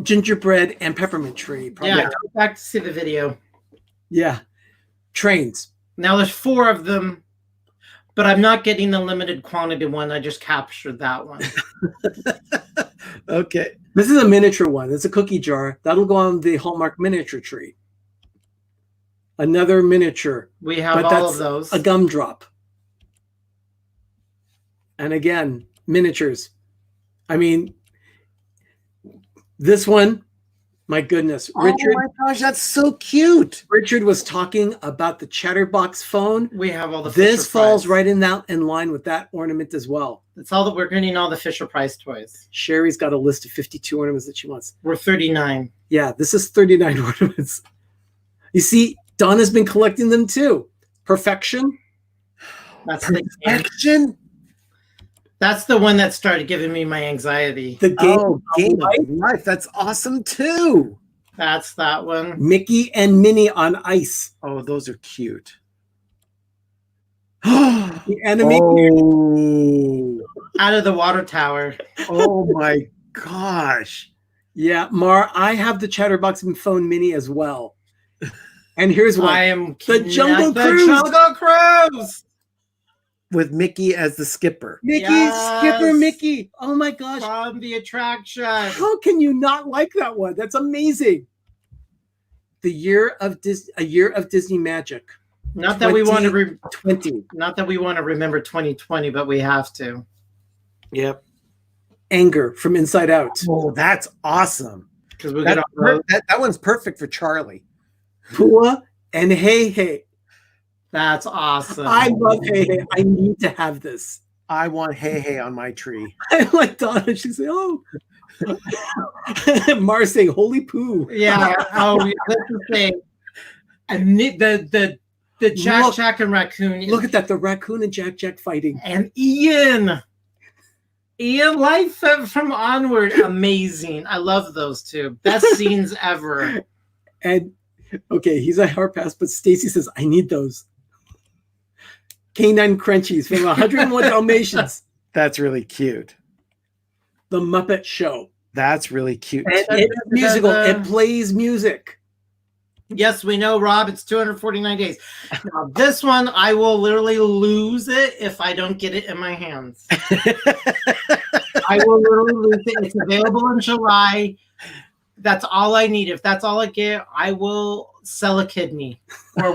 gingerbread and peppermint tree. Probably.
Yeah, go back to see the video.
Yeah. Trains.
Now there's 4 of them, But I'm not getting the limited quantity one. I just captured that one.
Okay.
This is a miniature one. It's a cookie jar. That'll go on the Hallmark miniature tree. Another miniature.
We have all of those.
A gumdrop. And again, miniatures. I mean, this one, my goodness. Richard,
oh my gosh, that's so cute.
Richard was talking about the Chatterbox phone.
We have all the
This
Fisher
falls
Price.
right in line with that ornament as well.
It's all that we're getting all the Fisher Price toys.
Sherry's got a list of 52 ornaments that she wants.
We're 39.
Yeah, this is 39 ornaments. You see, Donna's been collecting them too. Perfection.
That's the game.
Perfection.
That's the one that started giving me my anxiety.
The game,
Game of Life. That's awesome too.
That's that one.
Mickey and Minnie on ice.
Oh, those are cute.
The animation.
Out of the water tower.
Oh my gosh.
Yeah, Mar, I have the Chatterbox phone mini as well. And here's one.
I am
The Jungle Cruise.
Jungle Cruise.
With Mickey as the skipper.
Mickey,
Yes.
Skipper Mickey. Oh my gosh.
From the attraction.
How can you not like that one? That's amazing. A year of Disney magic.
Not that we want to
20.
not that we want to remember 2020, but we have to.
Yep.
Anger from Inside Out.
Oh, that's awesome.
Because we got
That one's perfect for Charlie.
Pua and Hey Hey.
That's awesome.
I love Hey Hey. I need to have this.
I want Hey Hey on my tree.
I like Donna. She's like, oh. Mars saying, holy poo.
Yeah. Oh, that's the thing. And the Jack Jack and Raccoon.
Look at that. The raccoon and Jack fighting.
And Ian Life from Onward, amazing. I love those two. Best scenes ever.
And okay, he's a hard pass, but Stacy says, I need those. Canine Crunchies from 101 Dalmatians.
That's really cute.
The Muppet Show.
That's really cute.
And it's musical. It plays music.
Yes, we know, Rob. It's 249 days. Now, this one, I will literally lose it if I don't get it in my hands. I will literally lose it. It's available in July. That's all I need. If that's all I get, I will sell a kidney. Or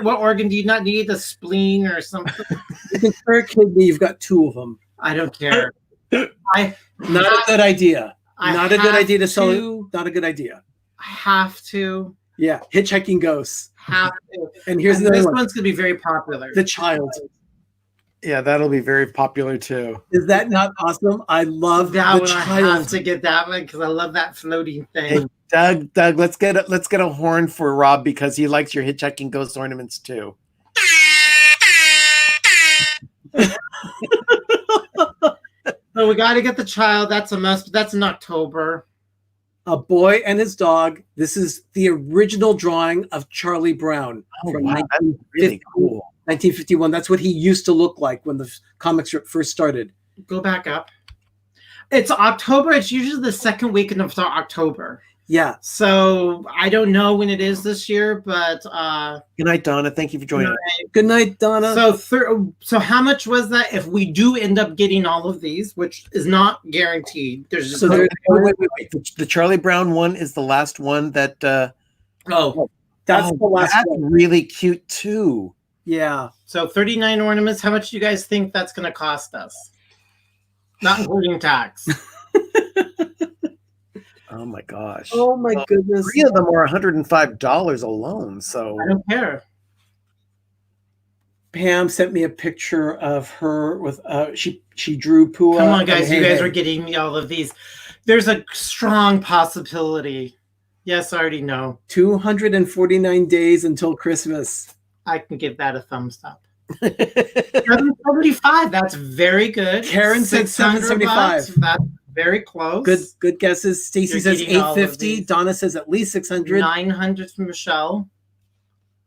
what organ do you not need? The spleen or something?
You can spare a kidney. You've got two of them.
I don't care.
Not a good idea. Not a good idea to sell it. Not a good idea.
I have to.
Yeah, Hitchhiking Ghosts.
Have to.
And here's
this
another one.
one's going to be very popular.
The Child.
Yeah, that'll be very popular too.
Is that not awesome? I love
that
The
one.
Child.
I have to get that one because I love that floating thing.
Hey, Doug, let's get a horn for Rob because he likes your Hitchhiking Ghost ornaments too.
So we got to get The Child. That's a must. That's in October.
A Boy and His Dog. This is the original drawing of Charlie Brown from
wow, that's really cool.
1951. That's what he used to look like when the comic strip first started.
Go back up. It's October. It's usually the second weekend of October.
Yeah.
So I don't know when it is this year, but
Good night, Donna. Thank you for joining us.
Good night, Donna.
So how much was that if we do end up getting all of these, which is not guaranteed? There's just
wait.
The Charlie Brown one is the last one that
that's the last
that's
one.
really cute too.
Yeah.
So 39 ornaments. How much do you guys think that's going to cost us? Not including tax.
Oh my gosh.
Oh my goodness.
3 of them are $105 alone. So
I don't care.
Pam sent me a picture of her with she drew Pua.
Come on, guys.
and
You
Hey
guys
Hey.
are getting me all of these. There's a strong possibility. Yes, I already know.
249 days until Christmas.
I can give that a thumbs up. 775. That's very good.
Karen said $775.
$600. That's very close.
Good guesses. Stacy
You're
says
getting all of
850.
these.
Donna says at least 600.
900 from Michelle.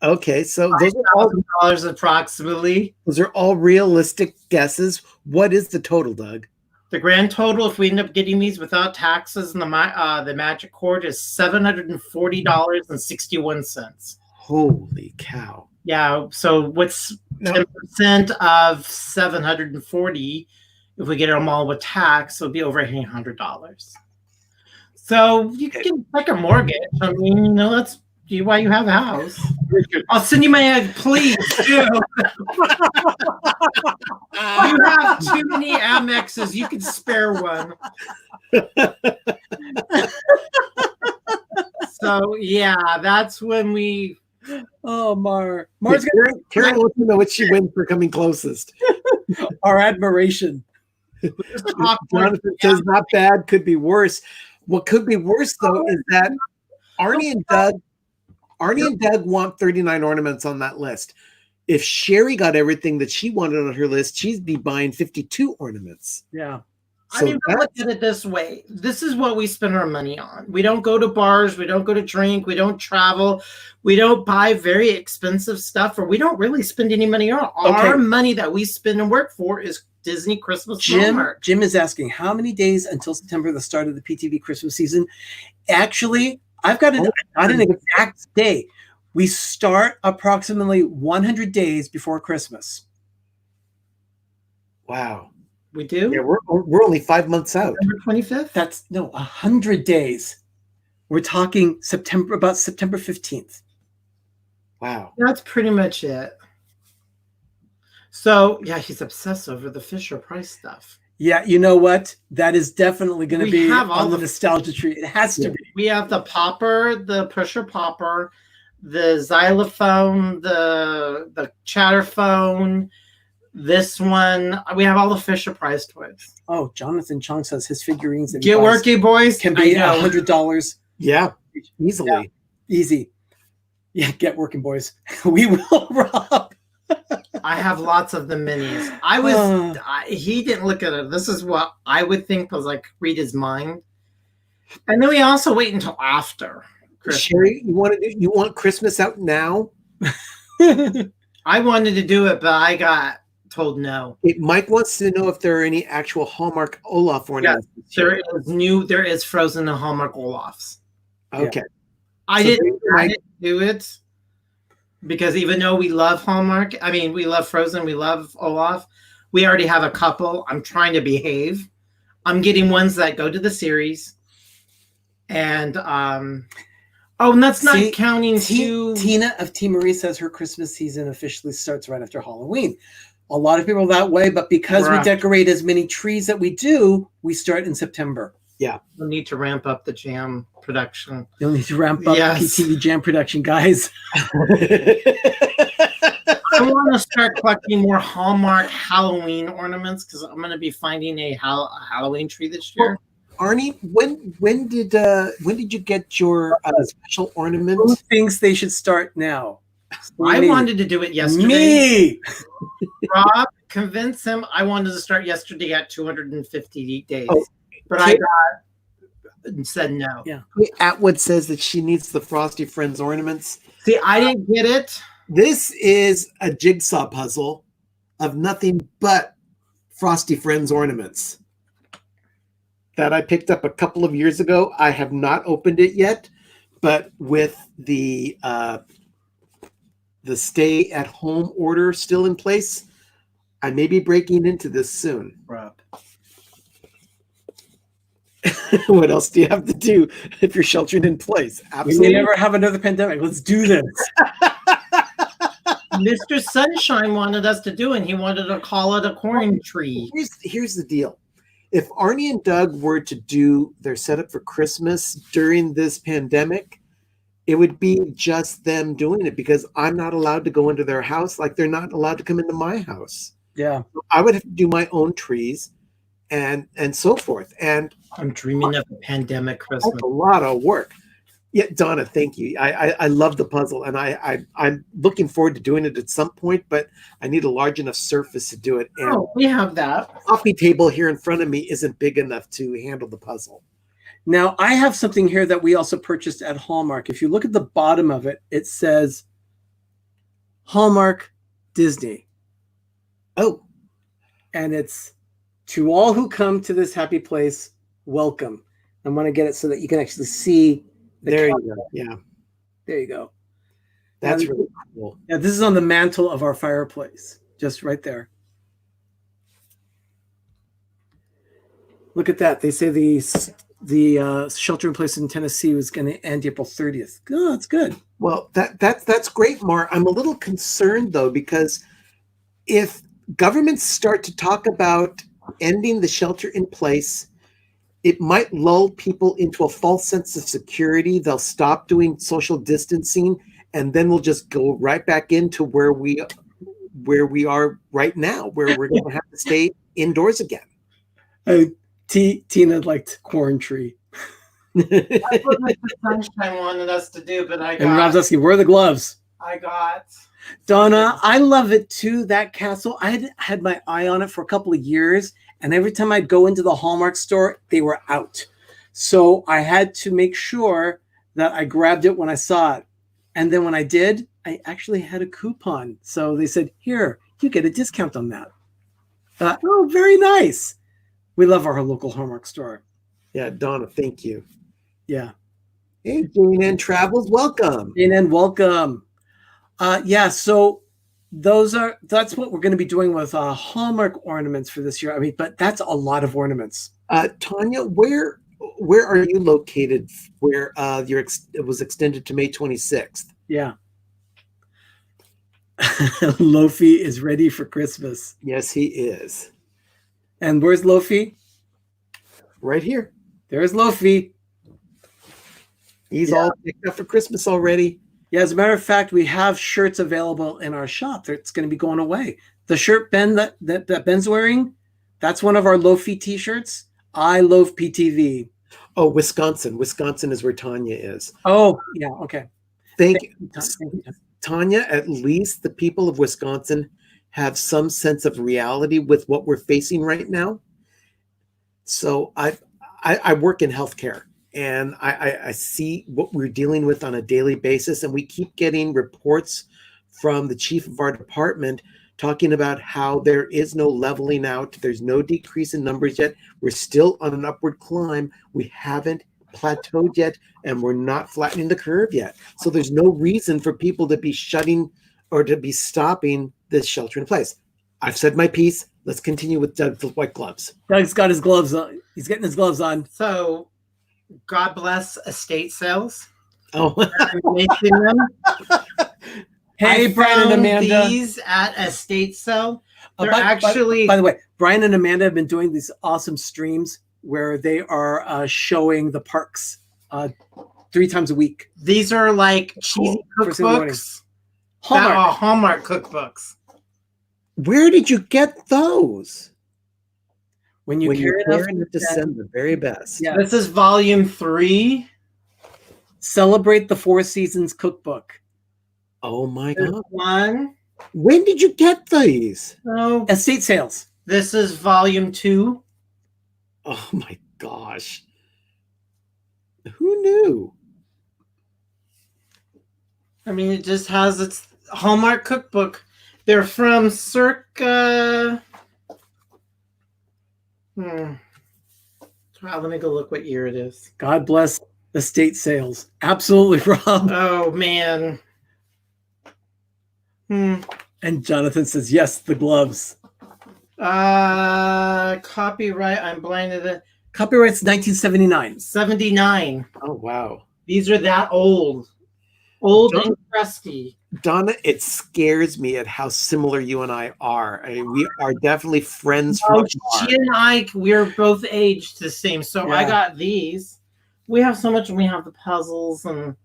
okay, so those
$5,000 approximately.
are all realistic guesses. What is the total, Doug?
The grand total, if we end up getting these without taxes and the magic cord, is $740.61.
Holy cow.
Yeah. So what's 10% of 740? If we get them all with tax, it'll be over $800. So you can take a mortgage. I mean, that's why you have a house. I'll send you my egg, please. Do. You have too many Amexes. You can spare one. So yeah, that's when we.
Oh, Mar's
Karen wants to know what she wins for coming closest.
Our admiration.
Jonathan says not bad, could be worse. What could be worse though is that Arnie and Doug want 39 ornaments on that list. If Sherry got everything that she wanted on her list, she'd be buying 52 ornaments.
Yeah.
So I mean, look at it this way. This is what we spend our money on. We don't go to bars. We don't go to drink. We don't travel. We don't buy very expensive stuff, or we don't really spend any money on. Our money that we spend and work for is Disney Christmas.
Jim is asking, how many days until September, the start of the PTV Christmas season? Actually, I've got an exact day. We start approximately 100 days before Christmas.
Wow.
We do?
Yeah, we're only 5 months out.
September 25th?
That's 100 days. We're talking about September 15th.
Wow.
That's pretty much it. So, yeah, he's obsessed over the Fisher-Price stuff.
Yeah, you know what? That is definitely going to be on the nostalgia tree. It has to be.
We have the popper, the pusher popper, the xylophone, the chatterphone, this one. We have all the Fisher-Price toys.
Oh, Jonathan Chung says his figurines
Get worky, boys.
Can be $100.
Yeah, easily.
Yeah, easy. Yeah, get working, boys. We will, Rob.
I have lots of the minis. He didn't look at it. This is what I would think was like read his mind. And then we also wait until after Christmas.
Sherry, you want Christmas out now?
I wanted to do it, but I got told no.
Mike wants to know if there are any actual Hallmark Olaf ornaments.
Yes, there is Frozen and Hallmark Olafs.
Okay.
Yeah. I didn't do it. Because even though we love Hallmark, I mean, we love Frozen, we love Olaf, we already have a couple. I'm trying to behave. I'm getting ones that go to the series. And, and that's not counting
Tina of Team Marie says her Christmas season officially starts right after Halloween. A lot of people are that way, but because we decorate as many trees that we do, we start in September.
Yeah.
We'll need to ramp up the jam production.
You'll need to ramp up PTV jam production, guys.
I want to start collecting more Hallmark Halloween ornaments because I'm going to be finding a Halloween tree this year.
Well, Arnie, when did you get your special ornament?
Who thinks they should start now?
I wanted to do it yesterday.
Me!
Rob, convince him. I wanted to start yesterday at 250 days. But I said no.
Yeah.
Atwood says that she needs the Frosty Friends ornaments.
See, I didn't get it.
This is a jigsaw puzzle of nothing but Frosty Friends ornaments that I picked up a couple of years ago. I have not opened it yet, but with the stay-at-home order still in place, I may be breaking into this soon.
Rob.
What else do you have to do if you're sheltering in place?
Absolutely. We may never have another pandemic. Let's do this.
Mr. Sunshine wanted us to do it. And he wanted to call it a corn tree.
Here's the deal. If Arnie and Doug were to do their setup for Christmas during this pandemic, it would be just them doing it because I'm not allowed to go into their house like they're not allowed to come into my house.
Yeah.
So I would have to do my own trees and so forth. And
I'm dreaming of a pandemic Christmas.
That's a lot of work. Yeah, Donna, thank you. I love the puzzle, and I'm looking forward to doing it at some point, but I need a large enough surface to do it. And
we have that.
The coffee table here in front of me isn't big enough to handle the puzzle.
Now, I have something here that we also purchased at Hallmark. If you look at the bottom of it, it says Hallmark Disney.
Oh.
And it's to all who come to this happy place, welcome. I want to get it so that you can actually see.
There you go. Yeah.
There you go.
That's really cool.
Yeah, this is on the mantle of our fireplace, just right there. Look at that. They say the shelter in place in Tennessee was going to end April 30th. Oh, that's good.
Well, that's great, Mar. I'm a little concerned though, because if governments start to talk about ending the shelter in place, it might lull people into a false sense of security. They'll stop doing social distancing, and then we'll just go right back into where we are right now, where we're going to have to stay indoors again.
Tina liked corn tree.
That's what Mr. Sunshine wanted us to do, but
And Rob's asking, where are the gloves?
I got
Donna, I love it too, that castle. I had my eye on it for a couple of years, and every time I'd go into the Hallmark store, they were out. So I had to make sure that I grabbed it when I saw it. And then when I did, I actually had a coupon. So they said, here, you get a discount on that. Oh, very nice. We love our local Hallmark store.
Yeah, Donna, thank you.
Yeah.
Hey, Jane Ann Travels, welcome.
Jane Ann, welcome. So that's what we're going to be doing with Hallmark ornaments for this year. I mean, but that's a lot of ornaments.
Tanya, where are you located? Where it was extended to May 26th?
Yeah. Lofi is ready for Christmas.
Yes, he is.
And where's Lofi?
Right here.
There's Lofi.
He's all picked up for Christmas already.
Yeah, as a matter of fact, we have shirts available in our shop. It's going to be going away. The shirt Ben that Ben's wearing, that's one of our Lofi t-shirts. I love PTV.
Oh, Wisconsin. Wisconsin is where Tanya is.
Oh, yeah. Okay.
Thank you. Tanya, at least the people of Wisconsin have some sense of reality with what we're facing right now. So I work in healthcare, and I see what we're dealing with on a daily basis, and we keep getting reports from the chief of our department talking about how there is no leveling out. There's no decrease in numbers yet. We're still on an upward climb. We haven't plateaued yet, and we're not flattening the curve yet. So there's no reason for people to be shutting or to be stopping this shelter in place. I've said my piece. Let's continue with Doug's white gloves.
Doug's got his gloves on. He's getting his gloves on.
So, God bless estate sales.
Oh,
hey, Brian and Amanda.
These at estate sale. They're
By the way, Brian and Amanda have been doing these awesome streams where they are showing the parks 3 times a week.
These are like cheesy cookbooks. Hallmark cookbooks.
Where did you get those?
When you care enough
to send the very best.
Yeah. This is volume 3.
Celebrate the 4 Seasons cookbook.
Oh my God.
One.
When did you get these?
Oh,
estate sales.
This is volume 2.
Oh my gosh. Who knew?
I mean, it just has its Hallmark cookbook. They're from circa... Let me go look what year it is.
God bless estate sales. Absolutely, Rob.
Oh, man.
And Jonathan says, yes, the gloves.
Copyright, I'm blinded.
Copyright's 1979.
79.
Oh, wow.
These are that old. Old and crusty.
Donna, it scares me at how similar you and I are. I mean, we are definitely friends from afar.
She and I, we're both aged the same. So
Yeah.
I got these. We have so much, and we have the puzzles. And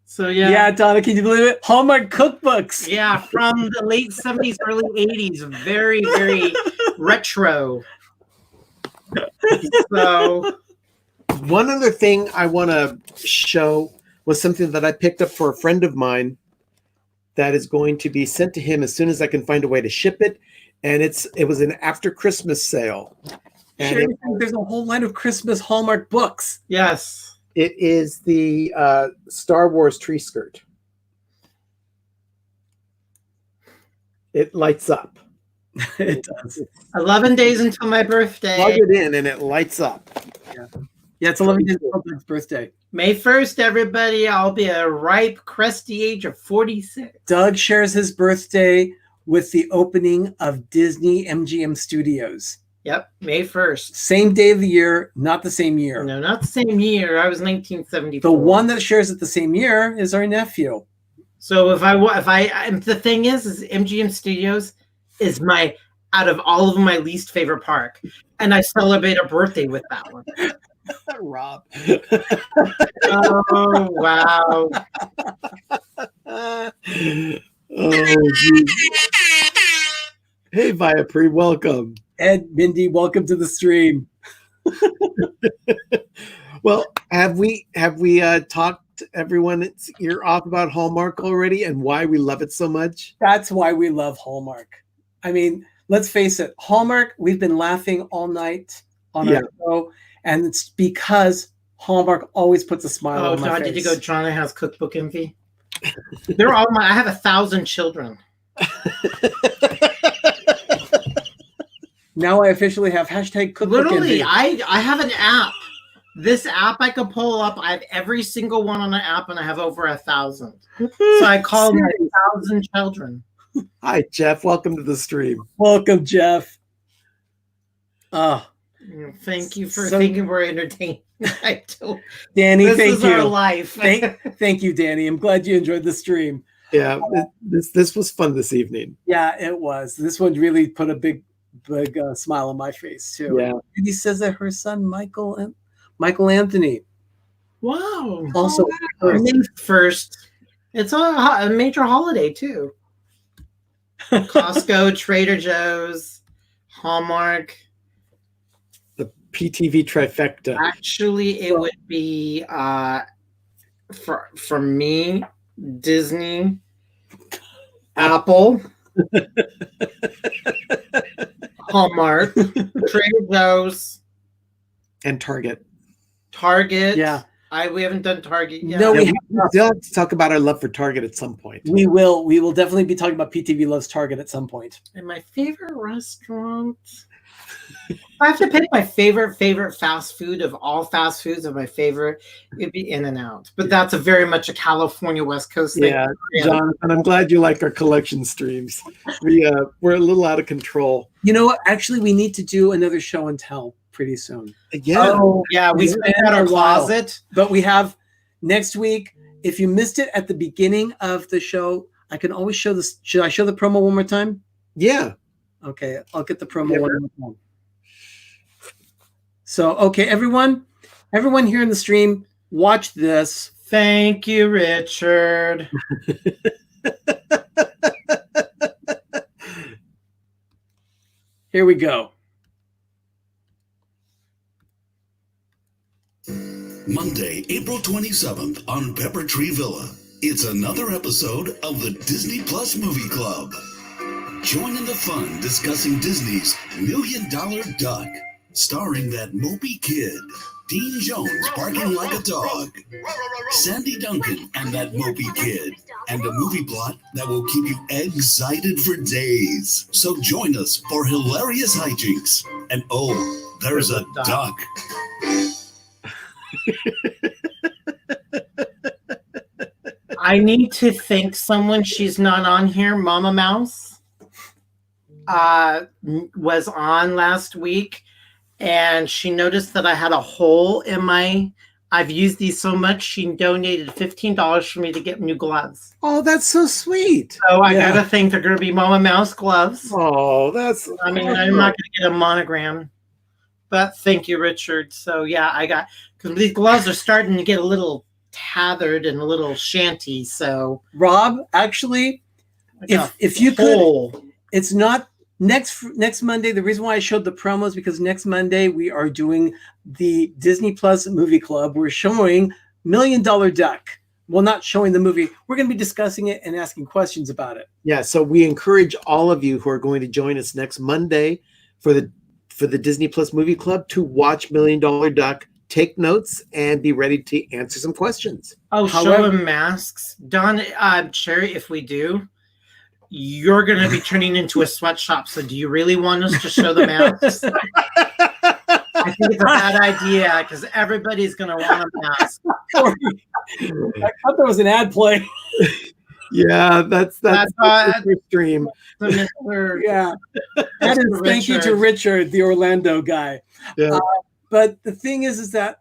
so, yeah.
Yeah, Donna, can you believe it? Hallmark cookbooks.
Yeah, from the late 70s, early 80s. Very, very retro. So,
one other thing I want to show was something that I picked up for a friend of mine that is going to be sent to him as soon as I can find a way to ship it. And it was an after Christmas sale. And
there's a whole line of Christmas Hallmark books.
yes.
it is the Star Wars tree skirt. It lights up.
It does.
11 days until my birthday.
Plug it in and it lights up.
Yeah, it's 11 days until Doug's birthday.
May 1st, everybody. I'll be a ripe, crusty age of 46.
Doug shares his birthday with the opening of Disney MGM Studios.
Yep, May 1st.
Same day of the year, not the same year.
No, not the same year. I was 1974.
The one that shares it the same year is our nephew.
So the thing is MGM Studios is out of all of them, my least favorite park. And I celebrate a birthday with that one.
Rob.
Oh, wow.
Oh, hey, Viapre, welcome.
Ed, Mindy, welcome to the stream.
Well, have we talked everyone's ear off about Hallmark already and why we love it so much?
That's why we love Hallmark. I mean, let's face it, Hallmark, we've been laughing all night on our show, and it's because Hallmark always puts a smile on my face.
Did you go John House cookbook envy? They're all I have 1,000 children.
Now I officially have hashtag cookbook
Literally,
envy.
I have an app. This app I can pull up. I have every single one on the app, and I have over 1,000. So I call my 1,000 children.
Hi, Jeff. Welcome to the stream.
Welcome, Jeff.
Thank you for thinking we're entertaining.
Danny,
this
thank
is
you.
Our life.
Thank you, Danny. I'm glad you enjoyed the stream.
Yeah, this was fun this evening.
Yeah, it was. This one really put a big smile on my face too.
Yeah.
And he says that her son Michael Anthony.
Wow.
Also,
May 1st. It's a major holiday too. Costco, Trader Joe's, Hallmark.
The PTV trifecta.
Actually, it would be for me, Disney, Apple, Hallmark, Trader Joe's,
and Target.
Yeah.
We haven't done Target yet.
No,
we still have to talk about our love for Target at some point.
We will. We will definitely be talking about PTV Loves Target at some point.
And my favorite restaurant. I have to pick my favorite fast food of all fast foods, and my favorite it'd be In-N-Out. But that's very much a California West Coast thing.
Yeah, Jonathan, I'm glad you like our collection streams. We're a little out of control.
You know what? Actually, we need to do another show and tell pretty soon.
Yeah.
Oh, yeah. We spent out our closet.
But we have next week. If you missed it at the beginning of the show, I can always show this. Should I show the promo one more time?
Yeah.
Okay, I'll get the promo one more time. So, okay, everyone here in the stream, watch this.
Thank you, Richard.
Here we go.
Monday, April 27th on Pepper Tree Villa. It's another episode of the Disney Plus Movie Club. Join in the fun discussing Disney's $1 Million Duck, starring that mopey kid, Dean Jones barking like a dog, Sandy Duncan and that mopey kid, and a movie plot that will keep you excited for days. So join us for hilarious hijinks. And oh, there's a duck.
I need to thank someone. She's not on here. Mama Mouse was on last week, and she noticed that I had a hole in I've used these so much, she donated $15 for me to get new gloves.
Oh, that's so sweet.
So I gotta think they're gonna be Mama Mouse gloves.
Oh, that's
I'm not gonna get a monogram. But thank you, Richard. So yeah, because these gloves are starting to get a little tethered and a little shanty. So
Rob, actually, if you could, it's not next Monday. The reason why I showed the promo is because next Monday we are doing the Disney Plus Movie Club. We're showing $1 Million Duck. Well, not showing the movie. We're going to be discussing it and asking questions about it.
Yeah. So we encourage all of you who are going to join us next Monday for the Disney Plus Movie Club to watch $1 Million Duck, take notes, and be ready to answer some questions.
Oh, show them masks. Don, Cherry, if we do, you're going to be turning into a sweatshop. So do you really want us to show the masks? I think it's a bad idea because everybody's going to want a mask.
I thought there was an ad play.
Yeah, that's the stream.
Yeah. That is thank you to Richard, the Orlando guy.
Yeah.
But the thing is that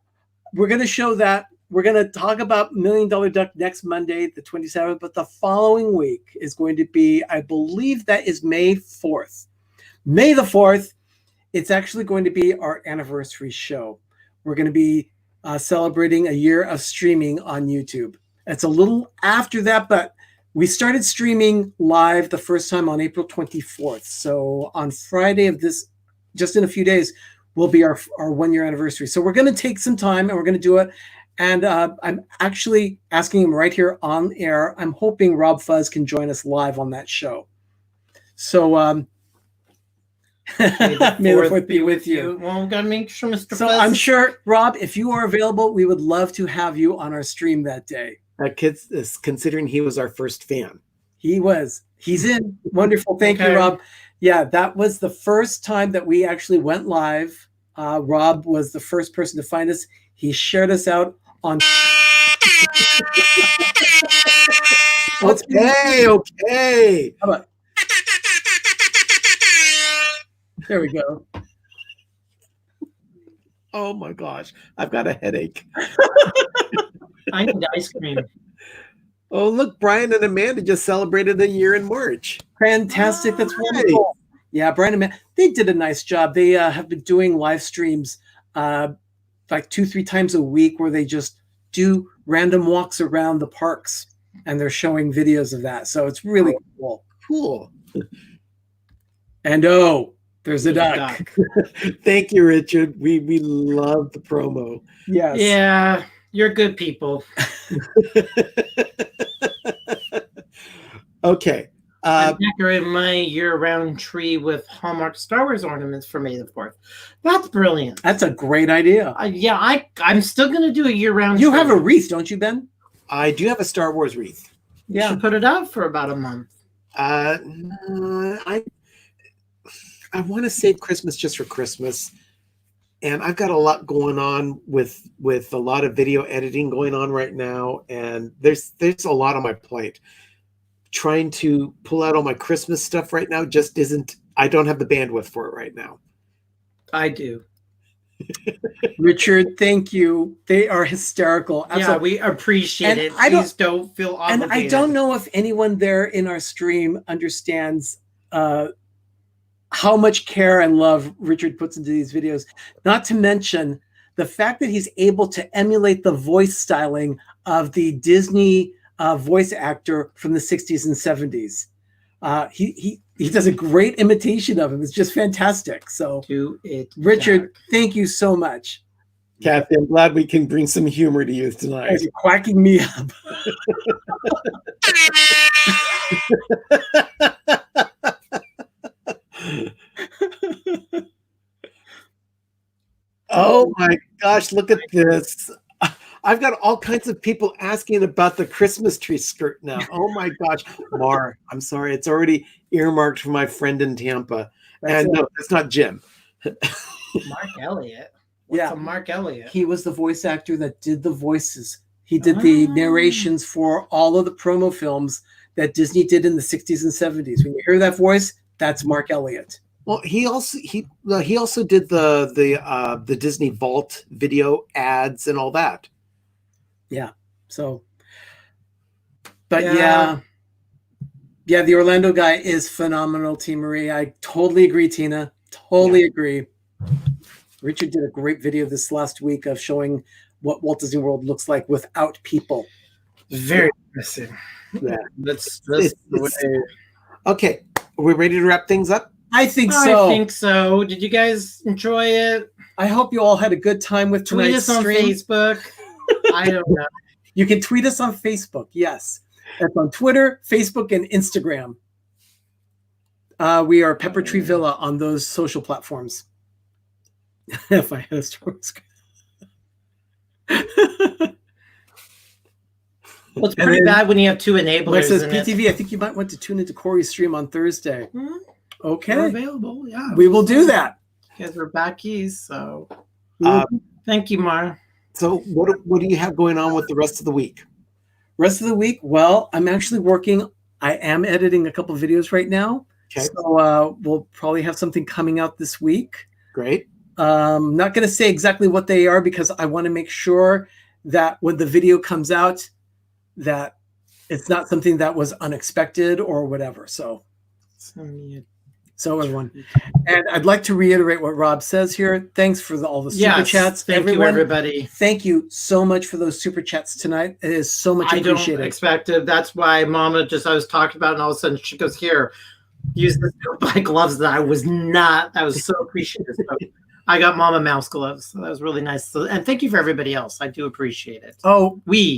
we're going to show that. We're going to talk about $1 Million Duck next Monday, the 27th, but the following week is going to be, I believe that is May 4th. May the 4th, it's actually going to be our anniversary show. We're going to be celebrating a year of streaming on YouTube. It's a little after that, but we started streaming live the first time on April 24th. So on Friday of this, just in a few days, will be our 1 year anniversary. So we're going to take some time and we're going to do it. And I'm actually asking him right here on air. I'm hoping Rob Fuzz can join us live on that show. So may the 4th be with you.
Well, we've got to make sure Mr.
So
Fuzz.
I'm sure, Rob, if you are available, we would love to have you on our stream that day.
That kid is considering he was our first fan.
He was. He's in. Wonderful. Thank you, Rob. Yeah, that was the first time that we actually went live. Rob was the first person to find us. He shared us out on.
Okay.
How about? There we go.
Oh my gosh, I've got a headache.
I need ice cream.
Oh, look, Brian and Amanda just celebrated a year in March.
Fantastic. That's wonderful. Yeah, Brian and Amanda, they did a nice job. They have been doing live streams like 2-3 times a week where they just do random walks around the parks and they're showing videos of that. So it's really cool.
Cool.
And there's a duck.
Thank you, Richard. We love the promo.
Yes.
Yeah, you're good people.
Okay.
I decorated my year-round tree with Hallmark Star Wars ornaments for May the 4th. That's brilliant.
That's a great idea.
I'm still going to do a year-round
You
tree.
have a wreath, don't you, Ben?
I do have a Star Wars wreath.
You should put it out for about a month.
I want to save Christmas just for Christmas. And I've got a lot going on with a lot of video editing going on right now. And there's a lot on my plate. Trying to pull out all my Christmas stuff right now just isn't, I don't have the bandwidth for it right now.
I do.
Richard, thank you. They are hysterical.
Yeah, we appreciate it. Please don't feel obligated.
And I don't know if anyone there in our stream understands how much care and love Richard puts into these videos. Not to mention the fact that he's able to emulate the voice styling of the Disney voice actor from the 60s and 70s. He does a great imitation of him. It's just fantastic. So, Richard, thank you so much.
Kathy, I'm glad we can bring some humor to you tonight.
You're quacking me up.
Oh my gosh, look at this. I've got all kinds of people asking about the Christmas tree skirt now. Oh my gosh. Mar, I'm sorry. It's already earmarked for my friend in Tampa. No, it's not Jim.
Mark Elliott. What's a Mark Elliott?
He was the voice actor that did the voices. He did the narrations for all of the promo films that Disney did in the 60s and 70s. When you hear that voice, that's Mark Elliott.
Well, he also did the Disney Vault video ads and all that.
Yeah. So, but yeah, the Orlando guy is phenomenal, T. Marie. I totally agree, Tina. Totally agree. Richard did a great video this last week of showing what Walt Disney World looks like without people.
Very impressive.
Yeah.
That's
okay. Are we ready to wrap things up?
I think so.
I think so. Did you guys enjoy it?
I hope you all had a good time with tonight's stream.
Tweet us on Facebook. I don't know.
You can tweet us on Facebook. Yes. That's on Twitter, Facebook, and Instagram. We are Pepper Tree Villa on those social platforms. If I had a Star Wars.
Well, it's pretty bad when you have two enablers.
It says PTV, I think you might want to tune into Corey's stream on Thursday. Okay.
We're available, yeah.
We will do that.
Because we're backies, so. Thank you, Mar.
So what do you have going on with the rest of the week?
Rest of the week? Well, I'm actually working. I am editing a couple of videos right now.
Okay.
So we'll probably have something coming out this week.
Great.
Not going to say exactly what they are because I want to make sure that when the video comes out, that it's not something that was unexpected or whatever. So everyone, and I'd like to reiterate what Rob says here. Thanks for all the super chats.
Thank you, everybody.
Thank you so much for those super chats tonight. It is so much appreciated.
I don't expect it. That's why Mama I was talking about, and all of a sudden she goes, "Here, use this by gloves." That I was so appreciative. So I got Mama Mouse gloves. So that was really nice. So, and thank you for everybody else. I do appreciate it.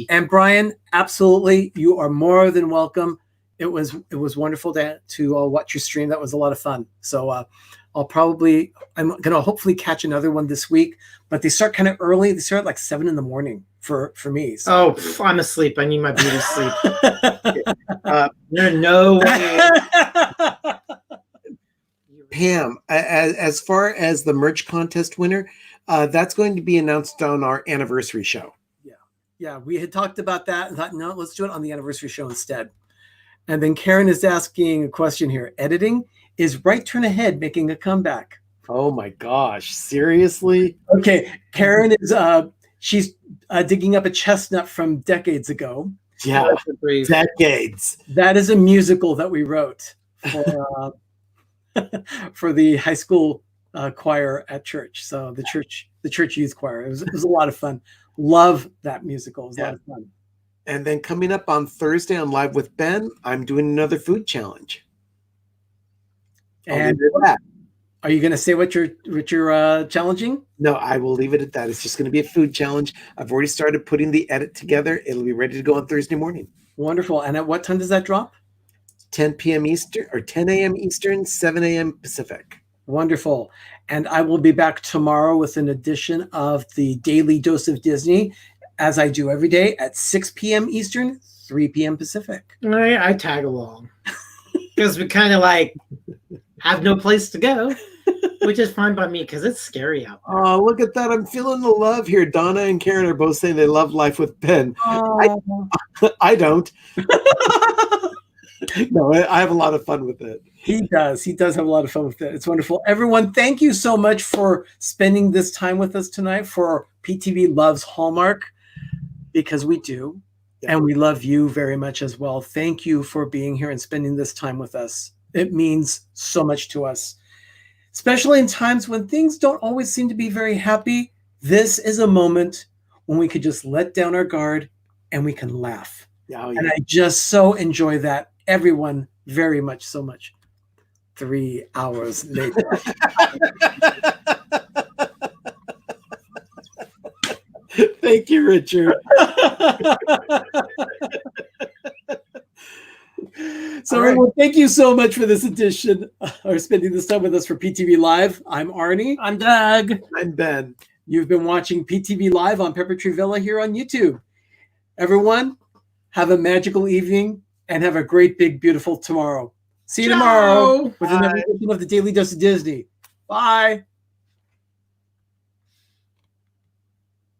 And Brian, absolutely, you are more than welcome. It was wonderful to watch your stream. That was a lot of fun. So I'm going to hopefully catch another one this week, but they start kind of early. They start at like 7 a.m. for me. So.
Oh, I'm asleep. I need my beauty sleep. There's no way.
Pam, as far as the merch contest winner, that's going to be announced on our anniversary show.
Yeah. We had talked about that and thought, no, let's do it on the anniversary show instead. And then Karen is asking a question here. Editing, is Right Turn Ahead making a comeback?
Oh my gosh, seriously?
Okay, Karen is she's digging up a chestnut from decades ago.
Yeah, decades.
That is a musical that we wrote for for the high school choir at church. So the church youth choir. It was a lot of fun. Love that musical. It was a lot of fun.
And then coming up on Thursday on Live with Ben, I'm doing another food challenge.
And are you going to say what you're challenging?
No, I will leave it at that. It's just going to be a food challenge. I've already started putting the edit together. It'll be ready to go on Thursday morning.
Wonderful. And at what time does that drop?
10 p.m. Eastern or 10 a.m. Eastern, 7 a.m. Pacific.
Wonderful. And I will be back tomorrow with an edition of the Daily Dose of Disney, as I do every day at 6 p.m. Eastern, 3 p.m. Pacific.
I tag along because we kind of like have no place to go, which is fine by me because it's scary out there.
Oh, look at that. I'm feeling the love here. Donna and Karen are both saying they love Life with Ben. I don't. No, I have a lot of fun with it.
He does. He does have a lot of fun with it. It's wonderful. Everyone, thank you so much for spending this time with us tonight for PTV Loves Hallmark, because we do. Yeah. And we love you very much as well. Thank you for being here and spending this time with us. It means so much to us, especially in times when things don't always seem to be very happy. This is a moment when we could just let down our guard and we can laugh.
Yeah.
And I just so enjoy that. Everyone, very much, so much. 3 hours later.
Thank you, Richard.
So, everyone, thank you so much for this edition or spending this time with us for PTV Live. I'm Arnie.
I'm Doug.
I'm Ben.
You've been watching PTV Live on Pepper Tree Villa here on YouTube. Everyone, have a magical evening and have a great, big, beautiful tomorrow. See you tomorrow with another edition of the Daily Dose of Disney. Bye.